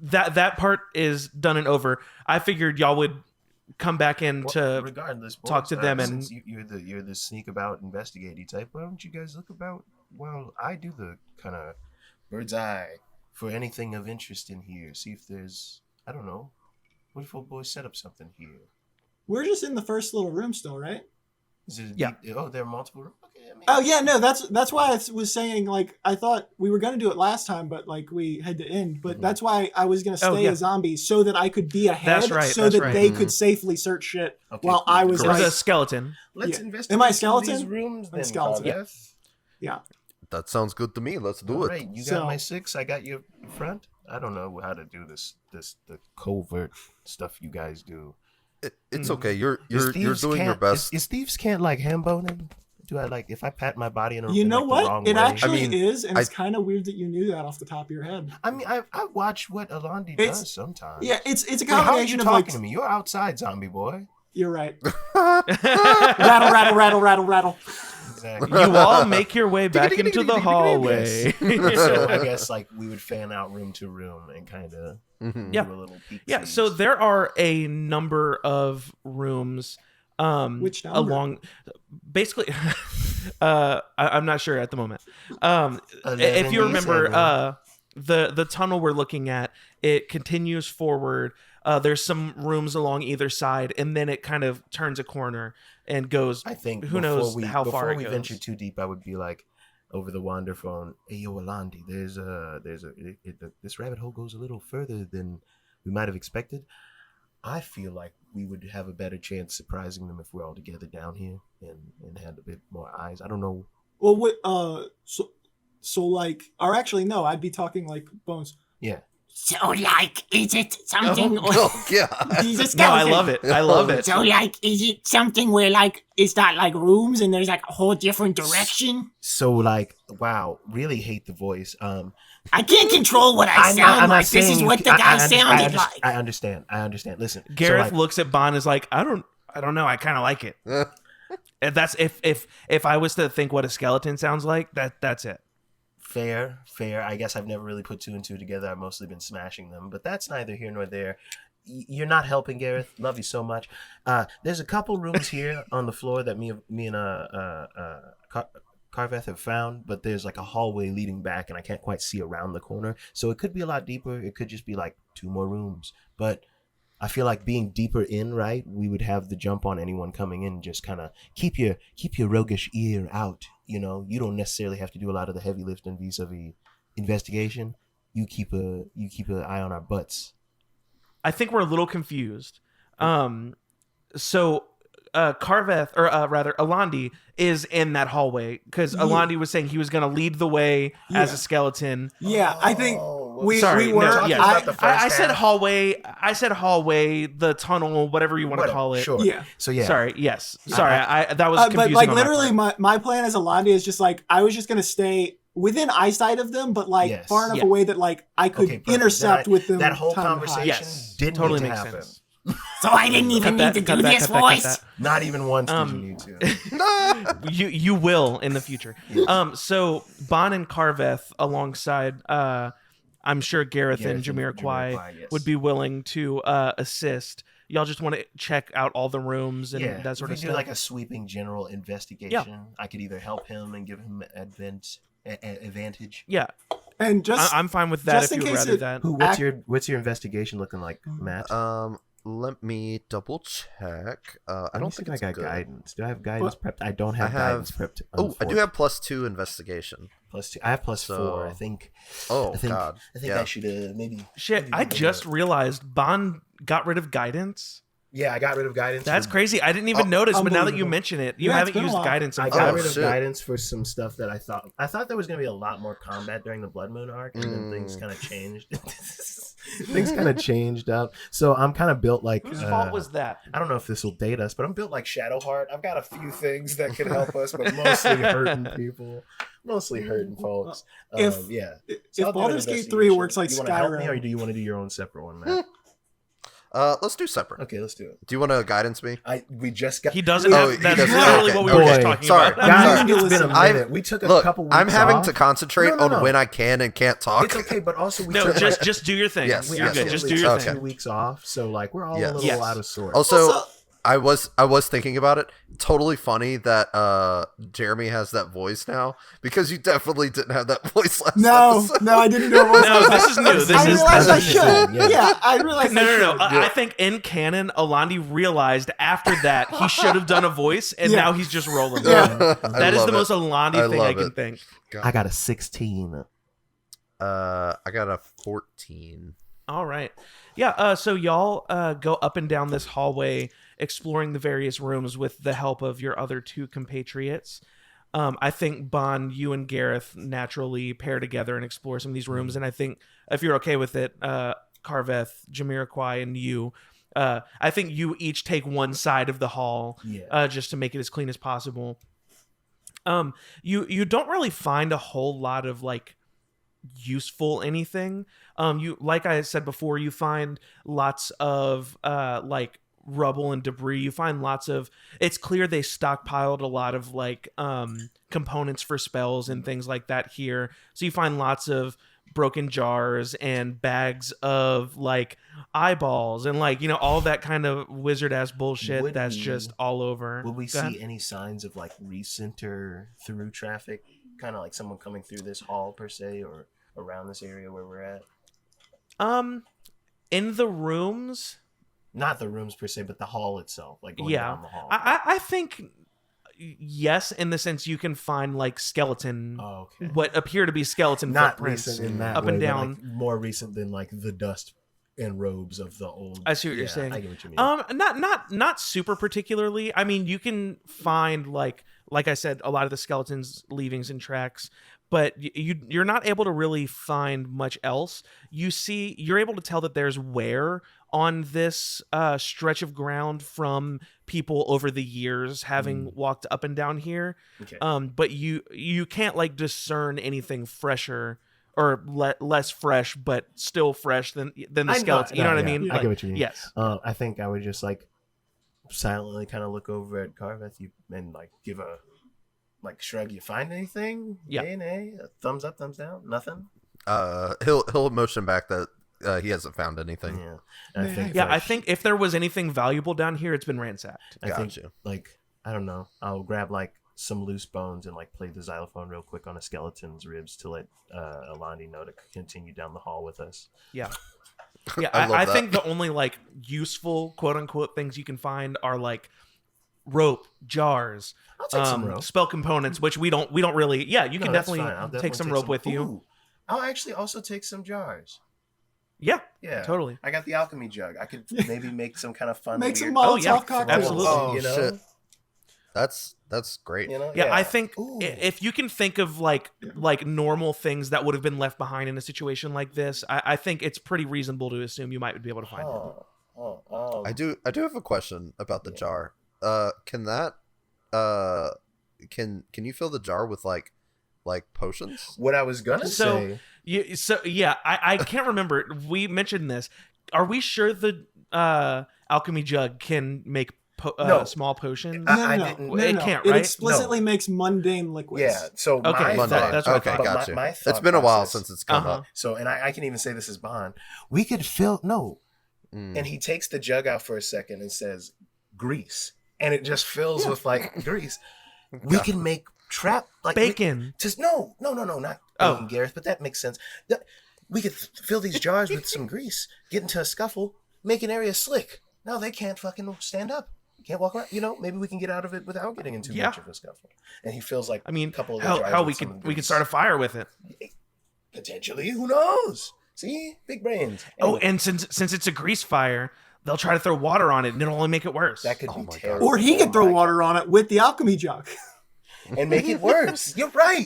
[SPEAKER 1] That part is done and over. I figured y'all would come back in
[SPEAKER 2] well,
[SPEAKER 1] to
[SPEAKER 2] regardless, boys,
[SPEAKER 1] talk to them and-
[SPEAKER 2] since you're the sneak about investigatey type. Why don't you guys look about? Well, I do the kind of bird's eye for anything of interest in here. See if there's, I don't know. What if old boys set up something here?
[SPEAKER 3] We're just in the first little room still, right?
[SPEAKER 2] Is it?
[SPEAKER 1] Yeah.
[SPEAKER 2] Oh, there are multiple rooms. Okay. I mean,
[SPEAKER 3] Oh yeah, no, that's why I was saying like I thought we were gonna do it last time, but like we had to end. But
[SPEAKER 2] Mhm.
[SPEAKER 3] that's why I was gonna stay
[SPEAKER 1] Oh, yeah.
[SPEAKER 3] a zombie so that I could be ahead,
[SPEAKER 1] That's right,
[SPEAKER 3] so
[SPEAKER 1] that's
[SPEAKER 3] that
[SPEAKER 1] right.
[SPEAKER 3] they
[SPEAKER 4] Mhm.
[SPEAKER 3] could safely search shit
[SPEAKER 2] Okay,
[SPEAKER 3] while I was
[SPEAKER 1] there was
[SPEAKER 3] like,
[SPEAKER 1] a skeleton.
[SPEAKER 2] Let's
[SPEAKER 3] Yeah.
[SPEAKER 2] investigate
[SPEAKER 3] Am I a
[SPEAKER 2] some of these
[SPEAKER 3] skeleton?
[SPEAKER 2] rooms.
[SPEAKER 3] I'm a
[SPEAKER 2] Then,
[SPEAKER 3] skeleton.
[SPEAKER 2] Cardiff.
[SPEAKER 4] That sounds good to me. Let's do
[SPEAKER 2] All
[SPEAKER 4] it.
[SPEAKER 2] right, you got
[SPEAKER 3] So-
[SPEAKER 2] my 6. I got your front. I don't know how to do the covert stuff you guys do.
[SPEAKER 4] It's okay. You're
[SPEAKER 2] Is
[SPEAKER 4] you're
[SPEAKER 2] thieves
[SPEAKER 4] doing your
[SPEAKER 2] can't-
[SPEAKER 4] best.
[SPEAKER 2] Is thieves can't like ham boning? Do I like if I pat my body in a
[SPEAKER 3] you
[SPEAKER 2] in,
[SPEAKER 3] know
[SPEAKER 2] like, the wrong
[SPEAKER 3] what? It
[SPEAKER 2] way?
[SPEAKER 3] actually
[SPEAKER 4] I mean,
[SPEAKER 3] is, and it's
[SPEAKER 4] I-
[SPEAKER 3] kind of weird that you knew that off the top of your head.
[SPEAKER 2] I mean, I watch what Alandi
[SPEAKER 3] It's-
[SPEAKER 2] does sometimes.
[SPEAKER 3] Yeah, it's a
[SPEAKER 2] Wait, how are you
[SPEAKER 3] combination of like
[SPEAKER 2] talking to me? You're outside, zombie boy.
[SPEAKER 3] you're right. Rattle, rattle, rattle, rattle, rattle.
[SPEAKER 2] Exactly.
[SPEAKER 1] You all make your way back into the hallway.
[SPEAKER 2] So I guess like we would fan out room to room and kind of
[SPEAKER 4] Mhm.
[SPEAKER 1] Yeah.
[SPEAKER 2] do a little peek.
[SPEAKER 1] Yeah, so there are a number of rooms
[SPEAKER 3] Which number?
[SPEAKER 1] along basically I'm not sure at the moment. If you
[SPEAKER 2] 11,
[SPEAKER 1] remember
[SPEAKER 2] 7.
[SPEAKER 1] the tunnel we're looking at, it continues forward. There's some rooms along either side, and then it kind of turns a corner and goes.
[SPEAKER 2] I think
[SPEAKER 1] who knows how far
[SPEAKER 2] before
[SPEAKER 1] it
[SPEAKER 2] we
[SPEAKER 1] goes.
[SPEAKER 2] venture too deep, I would be like over the Wanderful. Hey yo, Alandi, this rabbit hole goes a little further than we might have expected. I feel like we would have a better chance surprising them if we're all together down here and had a bit more eyes. I don't know.
[SPEAKER 3] Well, what? So like, or actually, no, I'd be talking like Bones.
[SPEAKER 2] Yeah.
[SPEAKER 5] So, like, is it something...
[SPEAKER 4] Oh, God.
[SPEAKER 5] He's a
[SPEAKER 1] No,
[SPEAKER 5] skeleton.
[SPEAKER 1] I love it. I love it.
[SPEAKER 5] So, like, is it something where, like, it's got, like, rooms and there's, like, a whole different direction?
[SPEAKER 2] So like, wow, really hate the voice.
[SPEAKER 5] I can't control what I sound like. This is what the guy sounded like.
[SPEAKER 2] I understand. Listen,
[SPEAKER 1] Gareth
[SPEAKER 2] so like,
[SPEAKER 1] looks at Bond and is like, I don't know. I kind of like it. And that's if I was to think what a skeleton sounds like, that's it.
[SPEAKER 2] fair. I guess I've never really put two and two together. I've mostly been smashing them, but that's neither here nor there. You're not helping, Gareth. Love you so much. There's a couple rooms here on the floor that me and Carveth have found, but there's like a hallway leading back, and I can't quite see around the corner. So it could be a lot deeper. It could just be like two more rooms. But I feel like being deeper in, right, we would have the jump on anyone coming in. Just kind of keep your roguish ear out. You know, you don't necessarily have to do a lot of the heavy lifting vis-a-vis investigation. You keep an eye on our butts.
[SPEAKER 1] I think we're a little confused. So Carveth, or rather Alandi, is in that hallway because Alandi was saying he was going to lead the way as a skeleton.
[SPEAKER 3] Yeah, I think we
[SPEAKER 1] Sorry,
[SPEAKER 3] were.
[SPEAKER 1] no, yes. I said
[SPEAKER 2] half.
[SPEAKER 1] hallway. I said hallway, the tunnel, whatever you want to call it.
[SPEAKER 2] Sure.
[SPEAKER 3] Yeah.
[SPEAKER 2] So yeah.
[SPEAKER 1] Sorry. Yes. Sorry. I that was
[SPEAKER 3] But
[SPEAKER 1] confusing.
[SPEAKER 3] like
[SPEAKER 1] on my
[SPEAKER 3] literally,
[SPEAKER 1] part.
[SPEAKER 3] my plan as Alandi is just like I was just gonna stay within eyesight of them, but like
[SPEAKER 2] Yes.
[SPEAKER 3] far enough
[SPEAKER 1] Yeah.
[SPEAKER 3] away that like I could
[SPEAKER 2] Okay, perfect.
[SPEAKER 3] intercept
[SPEAKER 2] Then
[SPEAKER 3] with them.
[SPEAKER 2] that whole
[SPEAKER 3] time to hide.
[SPEAKER 2] conversation
[SPEAKER 1] Yes.
[SPEAKER 2] didn't
[SPEAKER 1] Totally
[SPEAKER 2] need to
[SPEAKER 1] makes
[SPEAKER 2] happen.
[SPEAKER 1] sense.
[SPEAKER 5] So I didn't even need to do this voice.
[SPEAKER 2] Not even once did you need to.
[SPEAKER 1] You will in the future. So Bon and Carveth alongside I'm sure Gareth and Jamiroquai
[SPEAKER 2] yes.
[SPEAKER 1] would be willing to assist. Y'all just want to check out all the rooms and that sort of
[SPEAKER 2] if we
[SPEAKER 1] stuff.
[SPEAKER 2] do like a sweeping general investigation, I could either help him and give him advantage.
[SPEAKER 1] Yeah,
[SPEAKER 3] And just
[SPEAKER 1] I'm fine with that
[SPEAKER 3] just
[SPEAKER 1] if
[SPEAKER 3] in
[SPEAKER 1] you would
[SPEAKER 3] case
[SPEAKER 1] rather
[SPEAKER 3] it-
[SPEAKER 1] that.
[SPEAKER 2] What's your investigation looking like, Matt?
[SPEAKER 4] Let me double check. I don't think
[SPEAKER 2] I
[SPEAKER 4] it's
[SPEAKER 2] got
[SPEAKER 4] good.
[SPEAKER 2] guidance. Do I have guidance prepped? I don't have guidance prepped.
[SPEAKER 4] Oh, I do have +2 investigation.
[SPEAKER 2] +2. I have +4.
[SPEAKER 4] So-
[SPEAKER 2] I think.
[SPEAKER 4] Oh,
[SPEAKER 2] I think,
[SPEAKER 4] God.
[SPEAKER 2] I think
[SPEAKER 4] Yeah.
[SPEAKER 2] I should maybe.
[SPEAKER 1] Shit,
[SPEAKER 2] maybe
[SPEAKER 1] I
[SPEAKER 2] look at
[SPEAKER 1] just
[SPEAKER 2] that.
[SPEAKER 1] realized Bon got rid of guidance.
[SPEAKER 2] Yeah, I got rid of guidance.
[SPEAKER 1] That's
[SPEAKER 2] for-
[SPEAKER 1] crazy. I didn't even notice, but now that you
[SPEAKER 3] unbelievable.
[SPEAKER 1] mention it, you
[SPEAKER 3] Yeah, it's
[SPEAKER 1] haven't
[SPEAKER 3] been a
[SPEAKER 1] used
[SPEAKER 3] while.
[SPEAKER 1] guidance.
[SPEAKER 2] I
[SPEAKER 1] in
[SPEAKER 2] got
[SPEAKER 1] forever.
[SPEAKER 2] rid of
[SPEAKER 4] shit.
[SPEAKER 2] guidance for some stuff that I thought there was gonna be a lot more combat during the Blood Moon arc, and then things kind of changed. Things kind of changed up. So I'm kind of built like.
[SPEAKER 1] Whose fault was that?
[SPEAKER 2] I don't know if this will date us, but I'm built like Shadowheart. I've got a few things that can help us, but mostly hurting people, mostly hurting folks.
[SPEAKER 3] If-
[SPEAKER 2] Yeah.
[SPEAKER 3] if
[SPEAKER 2] So I'll do an
[SPEAKER 3] Baldur's Gate 3
[SPEAKER 2] investigation.
[SPEAKER 3] works like
[SPEAKER 2] you want to help me, or
[SPEAKER 3] Skyrim,
[SPEAKER 2] do you want to do your own separate one, Matt?
[SPEAKER 4] Let's do separate.
[SPEAKER 2] Okay, let's do it.
[SPEAKER 4] Do you want to guidance me?
[SPEAKER 2] We just got.
[SPEAKER 1] He doesn't
[SPEAKER 4] Oh,
[SPEAKER 1] have.
[SPEAKER 4] he
[SPEAKER 1] That's
[SPEAKER 4] doesn't-
[SPEAKER 1] literally
[SPEAKER 4] okay.
[SPEAKER 1] what we were just
[SPEAKER 2] Boy,
[SPEAKER 1] talking
[SPEAKER 4] sorry.
[SPEAKER 1] about.
[SPEAKER 2] Guys,
[SPEAKER 3] I'm
[SPEAKER 2] it's been a
[SPEAKER 3] listening.
[SPEAKER 2] minute. We took a
[SPEAKER 4] Look,
[SPEAKER 2] couple weeks
[SPEAKER 4] I'm having
[SPEAKER 2] off.
[SPEAKER 4] to concentrate
[SPEAKER 2] No.
[SPEAKER 4] on when I can and can't talk.
[SPEAKER 2] It's okay, but also we
[SPEAKER 1] No,
[SPEAKER 2] took
[SPEAKER 1] just do your thing.
[SPEAKER 4] Yes,
[SPEAKER 1] You're good.
[SPEAKER 4] yes.
[SPEAKER 1] Just do your
[SPEAKER 4] Okay.
[SPEAKER 1] thing.
[SPEAKER 2] 2 weeks off, so like we're all
[SPEAKER 4] Yes.
[SPEAKER 2] a little
[SPEAKER 1] Yes.
[SPEAKER 2] out of sorts.
[SPEAKER 4] Also, I was thinking about it. Totally funny that Jeremy has that voice now because you definitely didn't have that voice last episode.
[SPEAKER 3] no, I didn't do a voice.
[SPEAKER 1] No, this is new. This
[SPEAKER 3] I
[SPEAKER 1] is
[SPEAKER 3] realized I
[SPEAKER 2] this is
[SPEAKER 3] should.
[SPEAKER 2] new, yeah.
[SPEAKER 3] Yeah, I realized.
[SPEAKER 1] No.
[SPEAKER 3] I should.
[SPEAKER 1] I think in canon, Alandi realized after that he should have done a voice, and
[SPEAKER 3] Yeah.
[SPEAKER 1] now he's just rolling.
[SPEAKER 3] Yeah.
[SPEAKER 1] That is
[SPEAKER 4] love
[SPEAKER 1] the most
[SPEAKER 4] it.
[SPEAKER 1] Alandi
[SPEAKER 4] I
[SPEAKER 1] thing I
[SPEAKER 4] love
[SPEAKER 1] can
[SPEAKER 4] it.
[SPEAKER 1] think.
[SPEAKER 2] I got a 16.
[SPEAKER 4] I got a 14.
[SPEAKER 1] All right. Yeah, so y'all go up and down this hallway, exploring the various rooms with the help of your other two compatriots. I think, Bon, you and Gareth naturally pair together and explore some of these rooms, and I think, if you're okay with it, Carveth, Jamiroquai, and you, I think you each take one side of the hall just to make it as clean as possible. You don't really find a whole lot of, like, useful anything. You, like I said before, you find lots of like rubble and debris. You find lots of, it's clear they stockpiled a lot of like components for spells and things like that here. So you find lots of broken jars and bags of like eyeballs and like, you know, all that kind of wizard ass bullshit
[SPEAKER 2] Would
[SPEAKER 1] that's
[SPEAKER 2] we-
[SPEAKER 1] just all over.
[SPEAKER 2] Will we
[SPEAKER 1] Go ahead.
[SPEAKER 2] see any signs of like recenter through traffic? Kind of like someone coming through this hall per se, or around this area where we're at?
[SPEAKER 1] In the rooms,
[SPEAKER 2] Not the rooms per se, but the hall itself, like going
[SPEAKER 1] yeah,
[SPEAKER 2] down the hall.
[SPEAKER 1] I think yes, in the sense you can find like skeleton,
[SPEAKER 2] Oh, okay.
[SPEAKER 1] what appear to be skeleton
[SPEAKER 2] Not
[SPEAKER 1] footprints
[SPEAKER 2] recent in that
[SPEAKER 1] up
[SPEAKER 2] way,
[SPEAKER 1] and
[SPEAKER 2] but,
[SPEAKER 1] down.
[SPEAKER 2] like, more recent than like the dust and robes of the old.
[SPEAKER 1] I see what you're saying.
[SPEAKER 2] I get what you mean.
[SPEAKER 1] Not super particularly. I mean, you can find like I said, a lot of the skeletons leavings and tracks, but you're not able to really find much else. You're able to tell that there's wear on this stretch of ground from people over the years having walked up and down here.
[SPEAKER 2] Okay.
[SPEAKER 1] But you can't like discern anything fresher or less fresh, but still fresh than the skeleton. You know what I mean?
[SPEAKER 2] I get what you mean.
[SPEAKER 1] Yes.
[SPEAKER 2] I think I would just like silently kind of look over at Carveth and like give a like shrug. You find anything?
[SPEAKER 1] Yeah.
[SPEAKER 2] Yay, nay? A thumbs up, thumbs down? Nothing.
[SPEAKER 4] He'll motion back that he hasn't found anything.
[SPEAKER 2] Yeah. And I think.
[SPEAKER 1] Yeah,
[SPEAKER 2] like,
[SPEAKER 1] I think if there was anything valuable down here, it's been ransacked.
[SPEAKER 2] I think
[SPEAKER 4] Gotcha.
[SPEAKER 2] like I don't know. I'll grab like some loose bones and like play the xylophone real quick on a skeleton's ribs to let Alandi know to continue down the hall with us.
[SPEAKER 1] Yeah. Yeah,
[SPEAKER 4] I love
[SPEAKER 1] I
[SPEAKER 4] that.
[SPEAKER 1] think the only like useful quote unquote things you can find are like rope, jars,
[SPEAKER 2] I'll take some rope.
[SPEAKER 1] spell components, which we don't really. Yeah, you can
[SPEAKER 2] No, that's
[SPEAKER 1] definitely,
[SPEAKER 2] fine. I'll
[SPEAKER 1] take some rope with you.
[SPEAKER 2] Ooh, I'll actually also take some jars.
[SPEAKER 1] Yeah,
[SPEAKER 2] Yeah,
[SPEAKER 1] totally.
[SPEAKER 2] I got the alchemy jug. I could maybe make some kind of fun.
[SPEAKER 3] Make some
[SPEAKER 2] weird-
[SPEAKER 3] Molotov
[SPEAKER 1] yeah,
[SPEAKER 3] cocktails.
[SPEAKER 1] absolutely.
[SPEAKER 4] Oh,
[SPEAKER 2] you know?
[SPEAKER 4] shit. That's great.
[SPEAKER 2] You know?
[SPEAKER 1] Yeah, I think
[SPEAKER 2] Ooh.
[SPEAKER 1] if you can think of like normal things that would have been left behind in a situation like this, I think it's pretty reasonable to assume you might be able to find it.
[SPEAKER 4] I do have a question about the jar. Can that can you fill the jar with like potions?
[SPEAKER 2] What I was gonna
[SPEAKER 1] So-
[SPEAKER 2] say.
[SPEAKER 1] I can't remember. We mentioned this. Are we sure the alchemy jug can make
[SPEAKER 2] No.
[SPEAKER 1] small potions?
[SPEAKER 2] I
[SPEAKER 3] No,
[SPEAKER 2] didn't-
[SPEAKER 3] no,
[SPEAKER 1] It
[SPEAKER 3] no.
[SPEAKER 1] can't,
[SPEAKER 3] It
[SPEAKER 1] right?
[SPEAKER 3] explicitly makes mundane liquids.
[SPEAKER 2] Yeah. So
[SPEAKER 1] Okay,
[SPEAKER 2] my
[SPEAKER 1] that-
[SPEAKER 2] thought,
[SPEAKER 1] that's what I
[SPEAKER 4] Okay,
[SPEAKER 1] thought.
[SPEAKER 4] gotcha.
[SPEAKER 2] My
[SPEAKER 4] It's
[SPEAKER 2] thought
[SPEAKER 4] been a while
[SPEAKER 2] process-
[SPEAKER 4] since it's come
[SPEAKER 1] Uh-huh.
[SPEAKER 4] up.
[SPEAKER 2] So, and I can even say this is Bond. We could fill
[SPEAKER 4] Mm.
[SPEAKER 2] and he takes the jug out for a second and says, "Grease," and it just fills with like grease. We can make trap like
[SPEAKER 1] Bacon.
[SPEAKER 2] Just no, not
[SPEAKER 1] Oh.
[SPEAKER 2] bacon, Gareth. But that makes sense. We could fill these jars with some grease, get into a scuffle, make an area slick. Now they can't fucking stand up. Can't walk around. You know, maybe we can get out of it without getting into
[SPEAKER 1] Yeah.
[SPEAKER 2] much of a scuffle. And he feels like
[SPEAKER 1] I mean,
[SPEAKER 2] a couple of the
[SPEAKER 1] hell,
[SPEAKER 2] jars
[SPEAKER 1] we
[SPEAKER 2] with some
[SPEAKER 1] could
[SPEAKER 2] grease.
[SPEAKER 1] start a fire with it.
[SPEAKER 2] Potentially. Who knows? See, big brains.
[SPEAKER 1] Oh,
[SPEAKER 2] Anyway,
[SPEAKER 1] and since it's a grease fire, they'll try to throw water on it, and it'll only make it worse.
[SPEAKER 2] that could
[SPEAKER 4] Oh
[SPEAKER 2] be
[SPEAKER 4] my God.
[SPEAKER 2] terrible.
[SPEAKER 3] Or he could throw
[SPEAKER 2] Oh my
[SPEAKER 3] water on it with the alchemy jug.
[SPEAKER 2] God. And make it worse. You're right.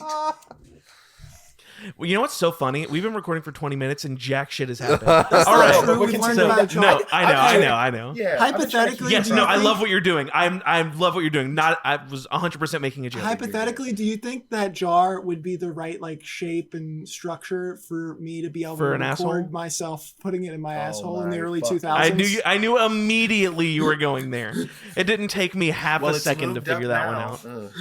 [SPEAKER 1] Well, you know what's so funny? We've been recording for 20 minutes, and jack shit has happened.
[SPEAKER 3] That's
[SPEAKER 1] All
[SPEAKER 3] not
[SPEAKER 1] right.
[SPEAKER 3] true.
[SPEAKER 2] We're
[SPEAKER 3] We've learned
[SPEAKER 2] continuing.
[SPEAKER 3] about
[SPEAKER 1] No,
[SPEAKER 3] John.
[SPEAKER 1] I know.
[SPEAKER 2] Yeah.
[SPEAKER 3] Hypothetically,
[SPEAKER 1] Yes,
[SPEAKER 3] do
[SPEAKER 1] no,
[SPEAKER 3] you
[SPEAKER 1] I
[SPEAKER 3] think-
[SPEAKER 1] love what you're doing. I love what you're doing. I was 100% making a joke.
[SPEAKER 3] Hypothetically, do you think that jar would be the right like shape and structure for me to be able
[SPEAKER 1] For
[SPEAKER 3] to
[SPEAKER 1] an
[SPEAKER 3] record
[SPEAKER 1] asshole?
[SPEAKER 3] myself putting it in my
[SPEAKER 2] Oh
[SPEAKER 3] asshole in the
[SPEAKER 2] my
[SPEAKER 3] early
[SPEAKER 2] fucking-
[SPEAKER 3] 2000s?
[SPEAKER 1] I knew immediately you were going there. It didn't take me half a
[SPEAKER 2] it's
[SPEAKER 1] second to
[SPEAKER 2] moved up
[SPEAKER 1] figure that one
[SPEAKER 2] now.
[SPEAKER 1] out.
[SPEAKER 2] Ugh.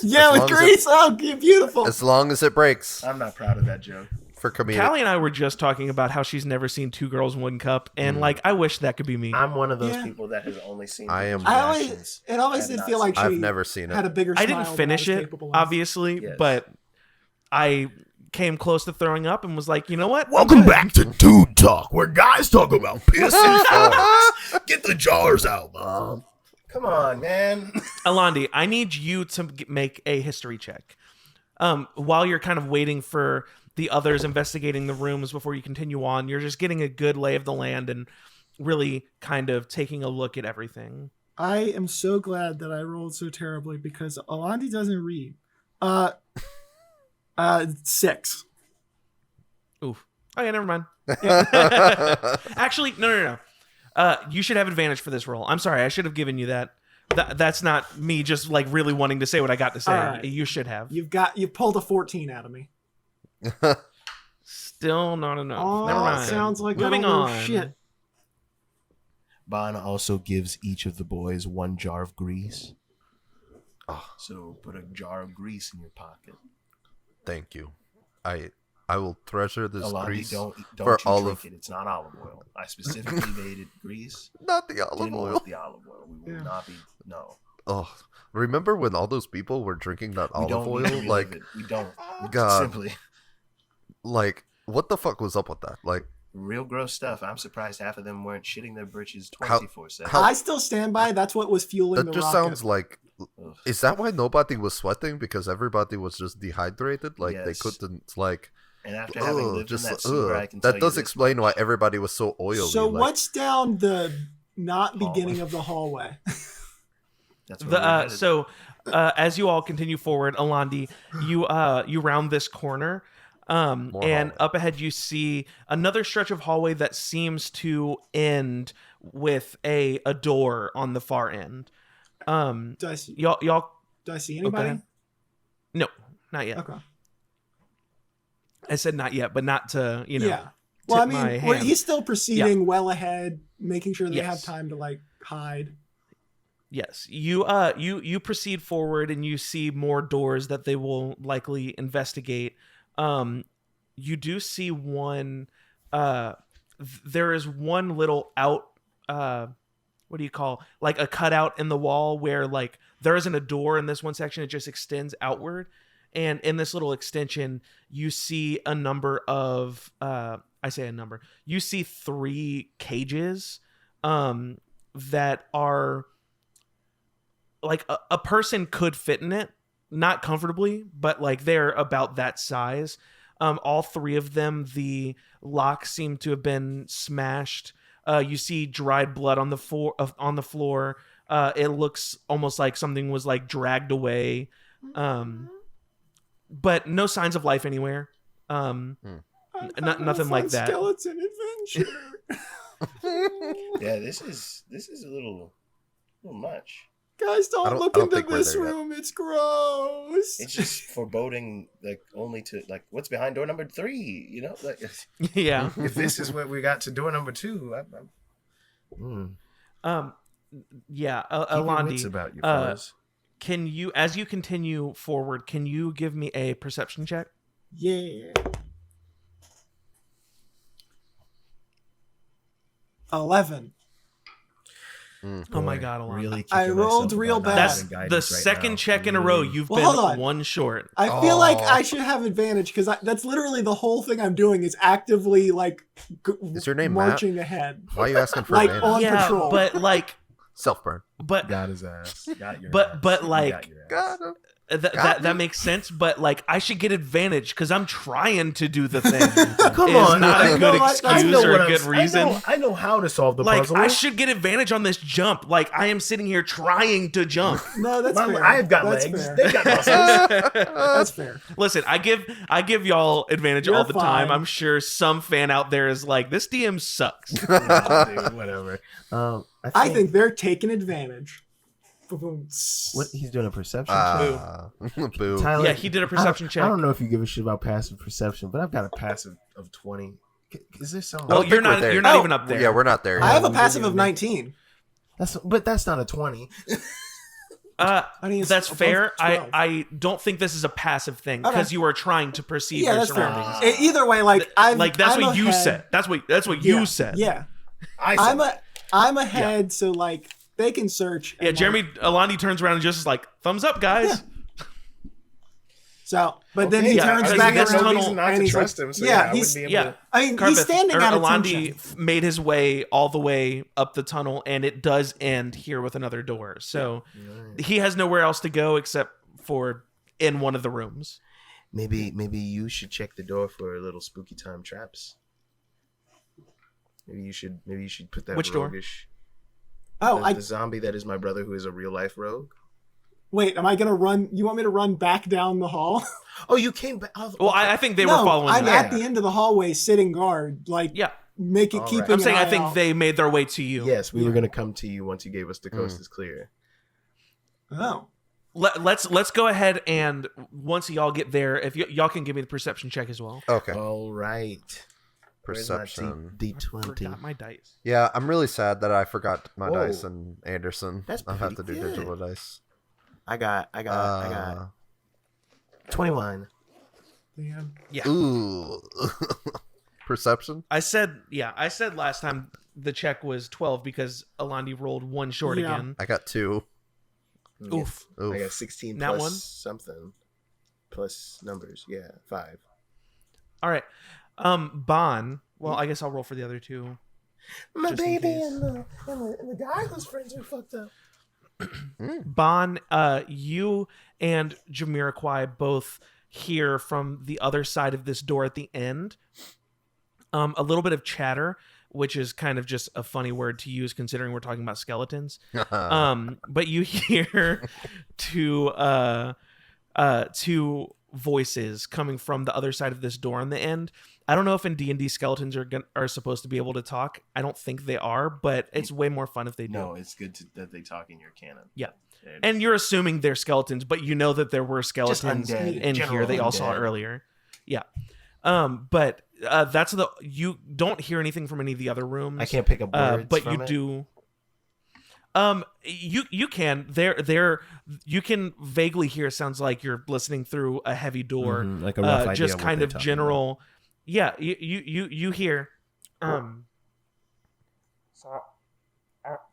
[SPEAKER 3] Yeah,
[SPEAKER 4] As
[SPEAKER 3] with
[SPEAKER 4] long as
[SPEAKER 3] grease. Oh, beautiful.
[SPEAKER 4] As long as it breaks
[SPEAKER 2] I'm not proud of that joke.
[SPEAKER 4] for comedic.
[SPEAKER 1] Callie and I were just talking about how she's never seen Two Girls, One Cup, and like I wish that could be me.
[SPEAKER 2] I'm one of those
[SPEAKER 3] Yeah.
[SPEAKER 2] people that has only seen.
[SPEAKER 4] I am-
[SPEAKER 2] people's
[SPEAKER 3] I always,
[SPEAKER 2] reactions.
[SPEAKER 3] it always
[SPEAKER 2] I've
[SPEAKER 3] did
[SPEAKER 2] not
[SPEAKER 3] feel like she
[SPEAKER 4] I've never seen
[SPEAKER 3] had a
[SPEAKER 4] it.
[SPEAKER 3] bigger
[SPEAKER 1] I
[SPEAKER 3] smile
[SPEAKER 1] didn't
[SPEAKER 3] than
[SPEAKER 1] finish
[SPEAKER 3] I was
[SPEAKER 1] it,
[SPEAKER 3] capable of.
[SPEAKER 1] obviously,
[SPEAKER 2] Yes.
[SPEAKER 1] but I came close to throwing up and was like, you know what?
[SPEAKER 2] Welcome back to Dude Talk, where guys talk about piss and farts. Get the jars out, Mom. Come on, man.
[SPEAKER 1] Alandi, I need you to make a history check. While you're kind of waiting for the others investigating the rooms before you continue on, you're just getting a good lay of the land and really kind of taking a look at everything.
[SPEAKER 3] I am so glad that I rolled so terribly because Alandi doesn't read. 6.
[SPEAKER 1] Oof. Oh yeah, never mind. Actually, no. You should have advantage for this roll. I'm sorry, I should have given you that. That's not me just like really wanting to say what I got to say.
[SPEAKER 3] All right.
[SPEAKER 1] You should have.
[SPEAKER 3] You pulled a 14 out of me.
[SPEAKER 1] Still not enough.
[SPEAKER 3] Oh,
[SPEAKER 1] Never mind.
[SPEAKER 3] sounds like
[SPEAKER 1] Moving
[SPEAKER 3] I don't know
[SPEAKER 1] on.
[SPEAKER 3] shit.
[SPEAKER 2] Bon also gives each of the boys one jar of grease.
[SPEAKER 4] Oh.
[SPEAKER 2] So put a jar of grease in your pocket.
[SPEAKER 4] Thank you. I will treasure this
[SPEAKER 2] Alandi,
[SPEAKER 4] grease
[SPEAKER 2] don't
[SPEAKER 4] for
[SPEAKER 2] you
[SPEAKER 4] all
[SPEAKER 2] drink
[SPEAKER 4] of
[SPEAKER 2] it. It's not olive oil. I specifically made it grease.
[SPEAKER 4] not the olive
[SPEAKER 2] Didn't
[SPEAKER 4] oil.
[SPEAKER 2] want the olive oil. We will
[SPEAKER 3] Yeah.
[SPEAKER 2] not be. No.
[SPEAKER 4] Oh, remember when all those people were drinking that
[SPEAKER 2] We
[SPEAKER 4] olive
[SPEAKER 2] don't need to
[SPEAKER 4] oil?
[SPEAKER 2] relive
[SPEAKER 4] Like,
[SPEAKER 2] it. We don't. We
[SPEAKER 4] God.
[SPEAKER 2] Simply.
[SPEAKER 4] Like, what the fuck was up with that? Like,
[SPEAKER 2] Real gross stuff. I'm surprised half of them weren't shitting their britches
[SPEAKER 4] How-
[SPEAKER 2] 24/7.
[SPEAKER 4] how-
[SPEAKER 3] I still stand by. That's what was fueling
[SPEAKER 4] that
[SPEAKER 3] the
[SPEAKER 4] just
[SPEAKER 3] rocket.
[SPEAKER 4] sounds like.
[SPEAKER 2] Ugh.
[SPEAKER 4] Is that why nobody was sweating? Because everybody was just dehydrated? Like, they
[SPEAKER 2] Yes.
[SPEAKER 4] couldn't, like.
[SPEAKER 2] And after having
[SPEAKER 4] Ugh,
[SPEAKER 2] lived
[SPEAKER 4] just,
[SPEAKER 2] in that sewer, I can tell
[SPEAKER 4] that
[SPEAKER 2] you
[SPEAKER 4] does
[SPEAKER 2] this
[SPEAKER 4] explain
[SPEAKER 2] much.
[SPEAKER 4] why everybody was so oily.
[SPEAKER 3] So
[SPEAKER 4] like,
[SPEAKER 3] what's down the not
[SPEAKER 2] Hallway.
[SPEAKER 3] beginning of the hallway?
[SPEAKER 2] That's where we're headed.
[SPEAKER 1] So as you all continue forward, Alandi, you round this corner, and
[SPEAKER 4] hallway.
[SPEAKER 1] up ahead you see another stretch of hallway that seems to end with a door on the far end.
[SPEAKER 3] Do I see?
[SPEAKER 1] Y'all
[SPEAKER 3] Do I see
[SPEAKER 1] go
[SPEAKER 3] anybody?
[SPEAKER 1] ahead. No, not yet.
[SPEAKER 3] Okay.
[SPEAKER 1] I said not yet, but not to
[SPEAKER 3] Yeah. Well, I
[SPEAKER 1] tip my
[SPEAKER 3] mean,
[SPEAKER 1] hand.
[SPEAKER 3] he's still proceeding well ahead, making sure they have
[SPEAKER 1] Yes.
[SPEAKER 3] time to like hide.
[SPEAKER 1] Yes, you proceed forward and you see more doors that they will likely investigate. You do see one. There is one little out. What do you call, like a cutout in the wall where like there isn't a door in this one section. It just extends outward, and in this little extension, you see a number of. I say a number. You see 3 cages. That are. Like a person could fit in it, not comfortably, but like they're about that size. All 3 of them, the locks seem to have been smashed. You see dried blood on the floor. It looks almost like something was like dragged away, but no signs of life anywhere. Nothing like that.
[SPEAKER 3] Skeleton adventure.
[SPEAKER 2] Yeah, this is a little much.
[SPEAKER 3] Guys,
[SPEAKER 4] I
[SPEAKER 3] don't
[SPEAKER 4] don't-
[SPEAKER 3] look
[SPEAKER 4] I don't
[SPEAKER 3] into
[SPEAKER 4] think we're
[SPEAKER 3] this
[SPEAKER 4] there yet.
[SPEAKER 3] room. It's gross.
[SPEAKER 2] It's just foreboding, like only to like what's behind door number 3. You know, like
[SPEAKER 1] Yeah.
[SPEAKER 2] if this is what we got to door number 2,
[SPEAKER 1] Yeah.
[SPEAKER 2] keep your wits
[SPEAKER 1] Alandi,
[SPEAKER 2] about you, fellas.
[SPEAKER 1] can you, as you continue forward, can you give me a perception check?
[SPEAKER 3] Yeah. 11.
[SPEAKER 1] Oh my God, Alandi.
[SPEAKER 2] Really,
[SPEAKER 3] I
[SPEAKER 2] kicking
[SPEAKER 3] rolled
[SPEAKER 2] myself
[SPEAKER 3] real
[SPEAKER 2] about not
[SPEAKER 3] bad.
[SPEAKER 1] That's
[SPEAKER 2] having
[SPEAKER 1] the
[SPEAKER 2] guidance right
[SPEAKER 1] second
[SPEAKER 2] now.
[SPEAKER 1] check in a row. You've
[SPEAKER 3] Well,
[SPEAKER 1] been
[SPEAKER 3] hold on.
[SPEAKER 1] one short.
[SPEAKER 3] I feel like
[SPEAKER 4] Oh.
[SPEAKER 3] I should have advantage because that's literally the whole thing I'm doing is actively like
[SPEAKER 4] Is your name Matt?
[SPEAKER 3] marching ahead.
[SPEAKER 4] Why are you asking for
[SPEAKER 3] Like,
[SPEAKER 4] advantage?
[SPEAKER 3] on
[SPEAKER 1] Yeah,
[SPEAKER 3] patrol.
[SPEAKER 1] but like,
[SPEAKER 4] Self-burn.
[SPEAKER 1] but
[SPEAKER 2] Got his ass. Got your
[SPEAKER 1] But-
[SPEAKER 2] ass.
[SPEAKER 1] but,
[SPEAKER 2] You
[SPEAKER 1] like-
[SPEAKER 2] got your ass.
[SPEAKER 4] Got him.
[SPEAKER 1] that makes sense. But like, I should get advantage because I'm trying to do the thing.
[SPEAKER 2] Come
[SPEAKER 1] Is
[SPEAKER 2] on,
[SPEAKER 1] not
[SPEAKER 3] I
[SPEAKER 1] a
[SPEAKER 3] know
[SPEAKER 1] good
[SPEAKER 3] what- I
[SPEAKER 1] excuse
[SPEAKER 3] know
[SPEAKER 1] or
[SPEAKER 2] what
[SPEAKER 1] a
[SPEAKER 2] I'm-
[SPEAKER 1] good reason.
[SPEAKER 2] I know how to solve the
[SPEAKER 1] Like,
[SPEAKER 2] puzzle.
[SPEAKER 1] I should get advantage on this jump. Like, I am sitting here trying to jump.
[SPEAKER 3] No, that's
[SPEAKER 2] My-
[SPEAKER 3] fair.
[SPEAKER 2] I've got
[SPEAKER 3] That's
[SPEAKER 2] legs.
[SPEAKER 3] fair.
[SPEAKER 2] They got muscles.
[SPEAKER 3] That's fair.
[SPEAKER 1] Listen, I give y'all advantage
[SPEAKER 3] You're
[SPEAKER 1] all the time.
[SPEAKER 3] fine.
[SPEAKER 1] I'm sure some fan out there is like, this DM sucks.
[SPEAKER 2] Nah, dude, whatever.
[SPEAKER 3] I think they're taking advantage. Boom.
[SPEAKER 2] what he's doing a perception check.
[SPEAKER 4] Boo.
[SPEAKER 2] Tyler,
[SPEAKER 1] Yeah, he did a perception check.
[SPEAKER 2] I don't know if you give a shit about passive perception, but I've got a passive of 20. Is there some?
[SPEAKER 1] Well,
[SPEAKER 4] think
[SPEAKER 1] you're
[SPEAKER 4] we're
[SPEAKER 1] not.
[SPEAKER 4] there.
[SPEAKER 1] You're not
[SPEAKER 3] Oh,
[SPEAKER 1] even up there.
[SPEAKER 4] Yeah, we're not there yet.
[SPEAKER 3] I have a
[SPEAKER 2] we
[SPEAKER 3] passive
[SPEAKER 2] didn't
[SPEAKER 3] of
[SPEAKER 2] make-
[SPEAKER 3] 19.
[SPEAKER 2] That's not a 20.
[SPEAKER 1] Uh,
[SPEAKER 3] I mean, it's
[SPEAKER 1] that's
[SPEAKER 3] above
[SPEAKER 1] fair.
[SPEAKER 3] 12.
[SPEAKER 1] I don't think this is a passive thing
[SPEAKER 3] Okay.
[SPEAKER 1] because you are trying to perceive
[SPEAKER 3] Yeah,
[SPEAKER 1] your
[SPEAKER 3] that's fair.
[SPEAKER 1] surroundings.
[SPEAKER 3] Either way, like I'm
[SPEAKER 1] Like that's
[SPEAKER 3] I'm
[SPEAKER 1] what you
[SPEAKER 3] ahead.
[SPEAKER 1] said. That's what
[SPEAKER 3] Yeah,
[SPEAKER 1] you said.
[SPEAKER 3] Yeah,
[SPEAKER 2] I
[SPEAKER 3] I'm ahead, so like they can search.
[SPEAKER 1] Yeah,
[SPEAKER 3] and,
[SPEAKER 1] Jeremy
[SPEAKER 3] like,
[SPEAKER 1] Alandi turns around and just is like, thumbs up, guys.
[SPEAKER 3] so, but then he
[SPEAKER 2] Okay,
[SPEAKER 1] yeah,
[SPEAKER 3] turns
[SPEAKER 1] because
[SPEAKER 3] back
[SPEAKER 1] this
[SPEAKER 3] around.
[SPEAKER 1] tunnel-
[SPEAKER 2] reason not
[SPEAKER 3] and
[SPEAKER 2] to
[SPEAKER 3] he's
[SPEAKER 2] trust
[SPEAKER 3] like,
[SPEAKER 2] him. So
[SPEAKER 3] yeah,
[SPEAKER 2] yeah, I
[SPEAKER 3] he's.
[SPEAKER 2] wouldn't be
[SPEAKER 1] Yeah.
[SPEAKER 2] able to.
[SPEAKER 3] I mean,
[SPEAKER 1] Carpeth,
[SPEAKER 3] he's standing
[SPEAKER 1] or
[SPEAKER 3] at
[SPEAKER 1] Alandi
[SPEAKER 3] attention.
[SPEAKER 1] made his way all the way up the tunnel, and it does end here with another door. So he has nowhere else to go except for in one of the rooms.
[SPEAKER 2] Maybe you should check the door for little spooky time traps. Maybe you should put that
[SPEAKER 1] Which door?
[SPEAKER 2] roguish.
[SPEAKER 3] Oh,
[SPEAKER 2] The zombie that is my brother, who is a real life rogue.
[SPEAKER 3] wait. Am I gonna run? You want me to run back down the hall?
[SPEAKER 2] Oh, you came back. Oh,
[SPEAKER 1] Well, I think they
[SPEAKER 3] no,
[SPEAKER 1] were following
[SPEAKER 3] I'm
[SPEAKER 1] you.
[SPEAKER 3] at the end of the hallway, sitting guard, like
[SPEAKER 1] Yeah,
[SPEAKER 3] make it
[SPEAKER 2] All
[SPEAKER 3] keeping.
[SPEAKER 2] right.
[SPEAKER 1] I'm
[SPEAKER 3] an
[SPEAKER 1] saying I
[SPEAKER 3] eye
[SPEAKER 1] think
[SPEAKER 3] out.
[SPEAKER 1] they made their way to you.
[SPEAKER 2] yes, we were gonna come to you once you gave us the coast is clear.
[SPEAKER 3] Oh,
[SPEAKER 1] Let's go ahead and once y'all get there, if y'all can give me the perception check as well.
[SPEAKER 4] Okay.
[SPEAKER 2] All right.
[SPEAKER 4] Perception.
[SPEAKER 2] D20.
[SPEAKER 1] Forgot my dice.
[SPEAKER 4] Yeah, I'm really sad that I forgot my
[SPEAKER 2] Whoa.
[SPEAKER 4] dice and Anderson.
[SPEAKER 2] That's
[SPEAKER 4] I'll have to
[SPEAKER 2] pretty
[SPEAKER 4] do
[SPEAKER 2] good.
[SPEAKER 4] digital dice.
[SPEAKER 2] I got 21.
[SPEAKER 3] damn.
[SPEAKER 1] Yeah.
[SPEAKER 4] Ooh. Perception?
[SPEAKER 1] I said last time the check was 12 because Alandi rolled one short
[SPEAKER 3] Yeah.
[SPEAKER 1] again.
[SPEAKER 4] I got 2.
[SPEAKER 1] Oof.
[SPEAKER 4] Oof.
[SPEAKER 2] I got 16
[SPEAKER 1] That
[SPEAKER 2] plus
[SPEAKER 1] one?
[SPEAKER 2] something. Plus numbers. Yeah, 5.
[SPEAKER 1] All right. Bon. Well, I guess I'll roll for the other two.
[SPEAKER 2] My
[SPEAKER 1] Just in
[SPEAKER 2] baby
[SPEAKER 1] case.
[SPEAKER 2] and the guy whose friends are fucked up.
[SPEAKER 1] Bon, you and Jamiroquai both hear from the other side of this door at the end a little bit of chatter, which is kind of just a funny word to use considering we're talking about skeletons. But you hear two voices coming from the other side of this door on the end. I don't know if in D&D skeletons are supposed to be able to talk. I don't think they are, but it's way more fun if they do.
[SPEAKER 2] No, it's good that they talk in your canon.
[SPEAKER 1] Yeah. And you're assuming they're skeletons, but you know that there were skeletons
[SPEAKER 2] undead,
[SPEAKER 1] in here
[SPEAKER 2] general
[SPEAKER 1] that y'all saw
[SPEAKER 2] undead.
[SPEAKER 1] earlier. Yeah. But that's you don't hear anything from any of the other rooms.
[SPEAKER 2] I can't pick up words
[SPEAKER 1] but
[SPEAKER 2] from
[SPEAKER 1] you
[SPEAKER 2] it.
[SPEAKER 1] do. You can you can vaguely hear. Sounds like you're listening through a heavy door.
[SPEAKER 2] Mhm, like a rough idea
[SPEAKER 1] just
[SPEAKER 2] of what
[SPEAKER 1] kind
[SPEAKER 2] they're
[SPEAKER 1] of
[SPEAKER 2] talking
[SPEAKER 1] general. Yeah, you hear. So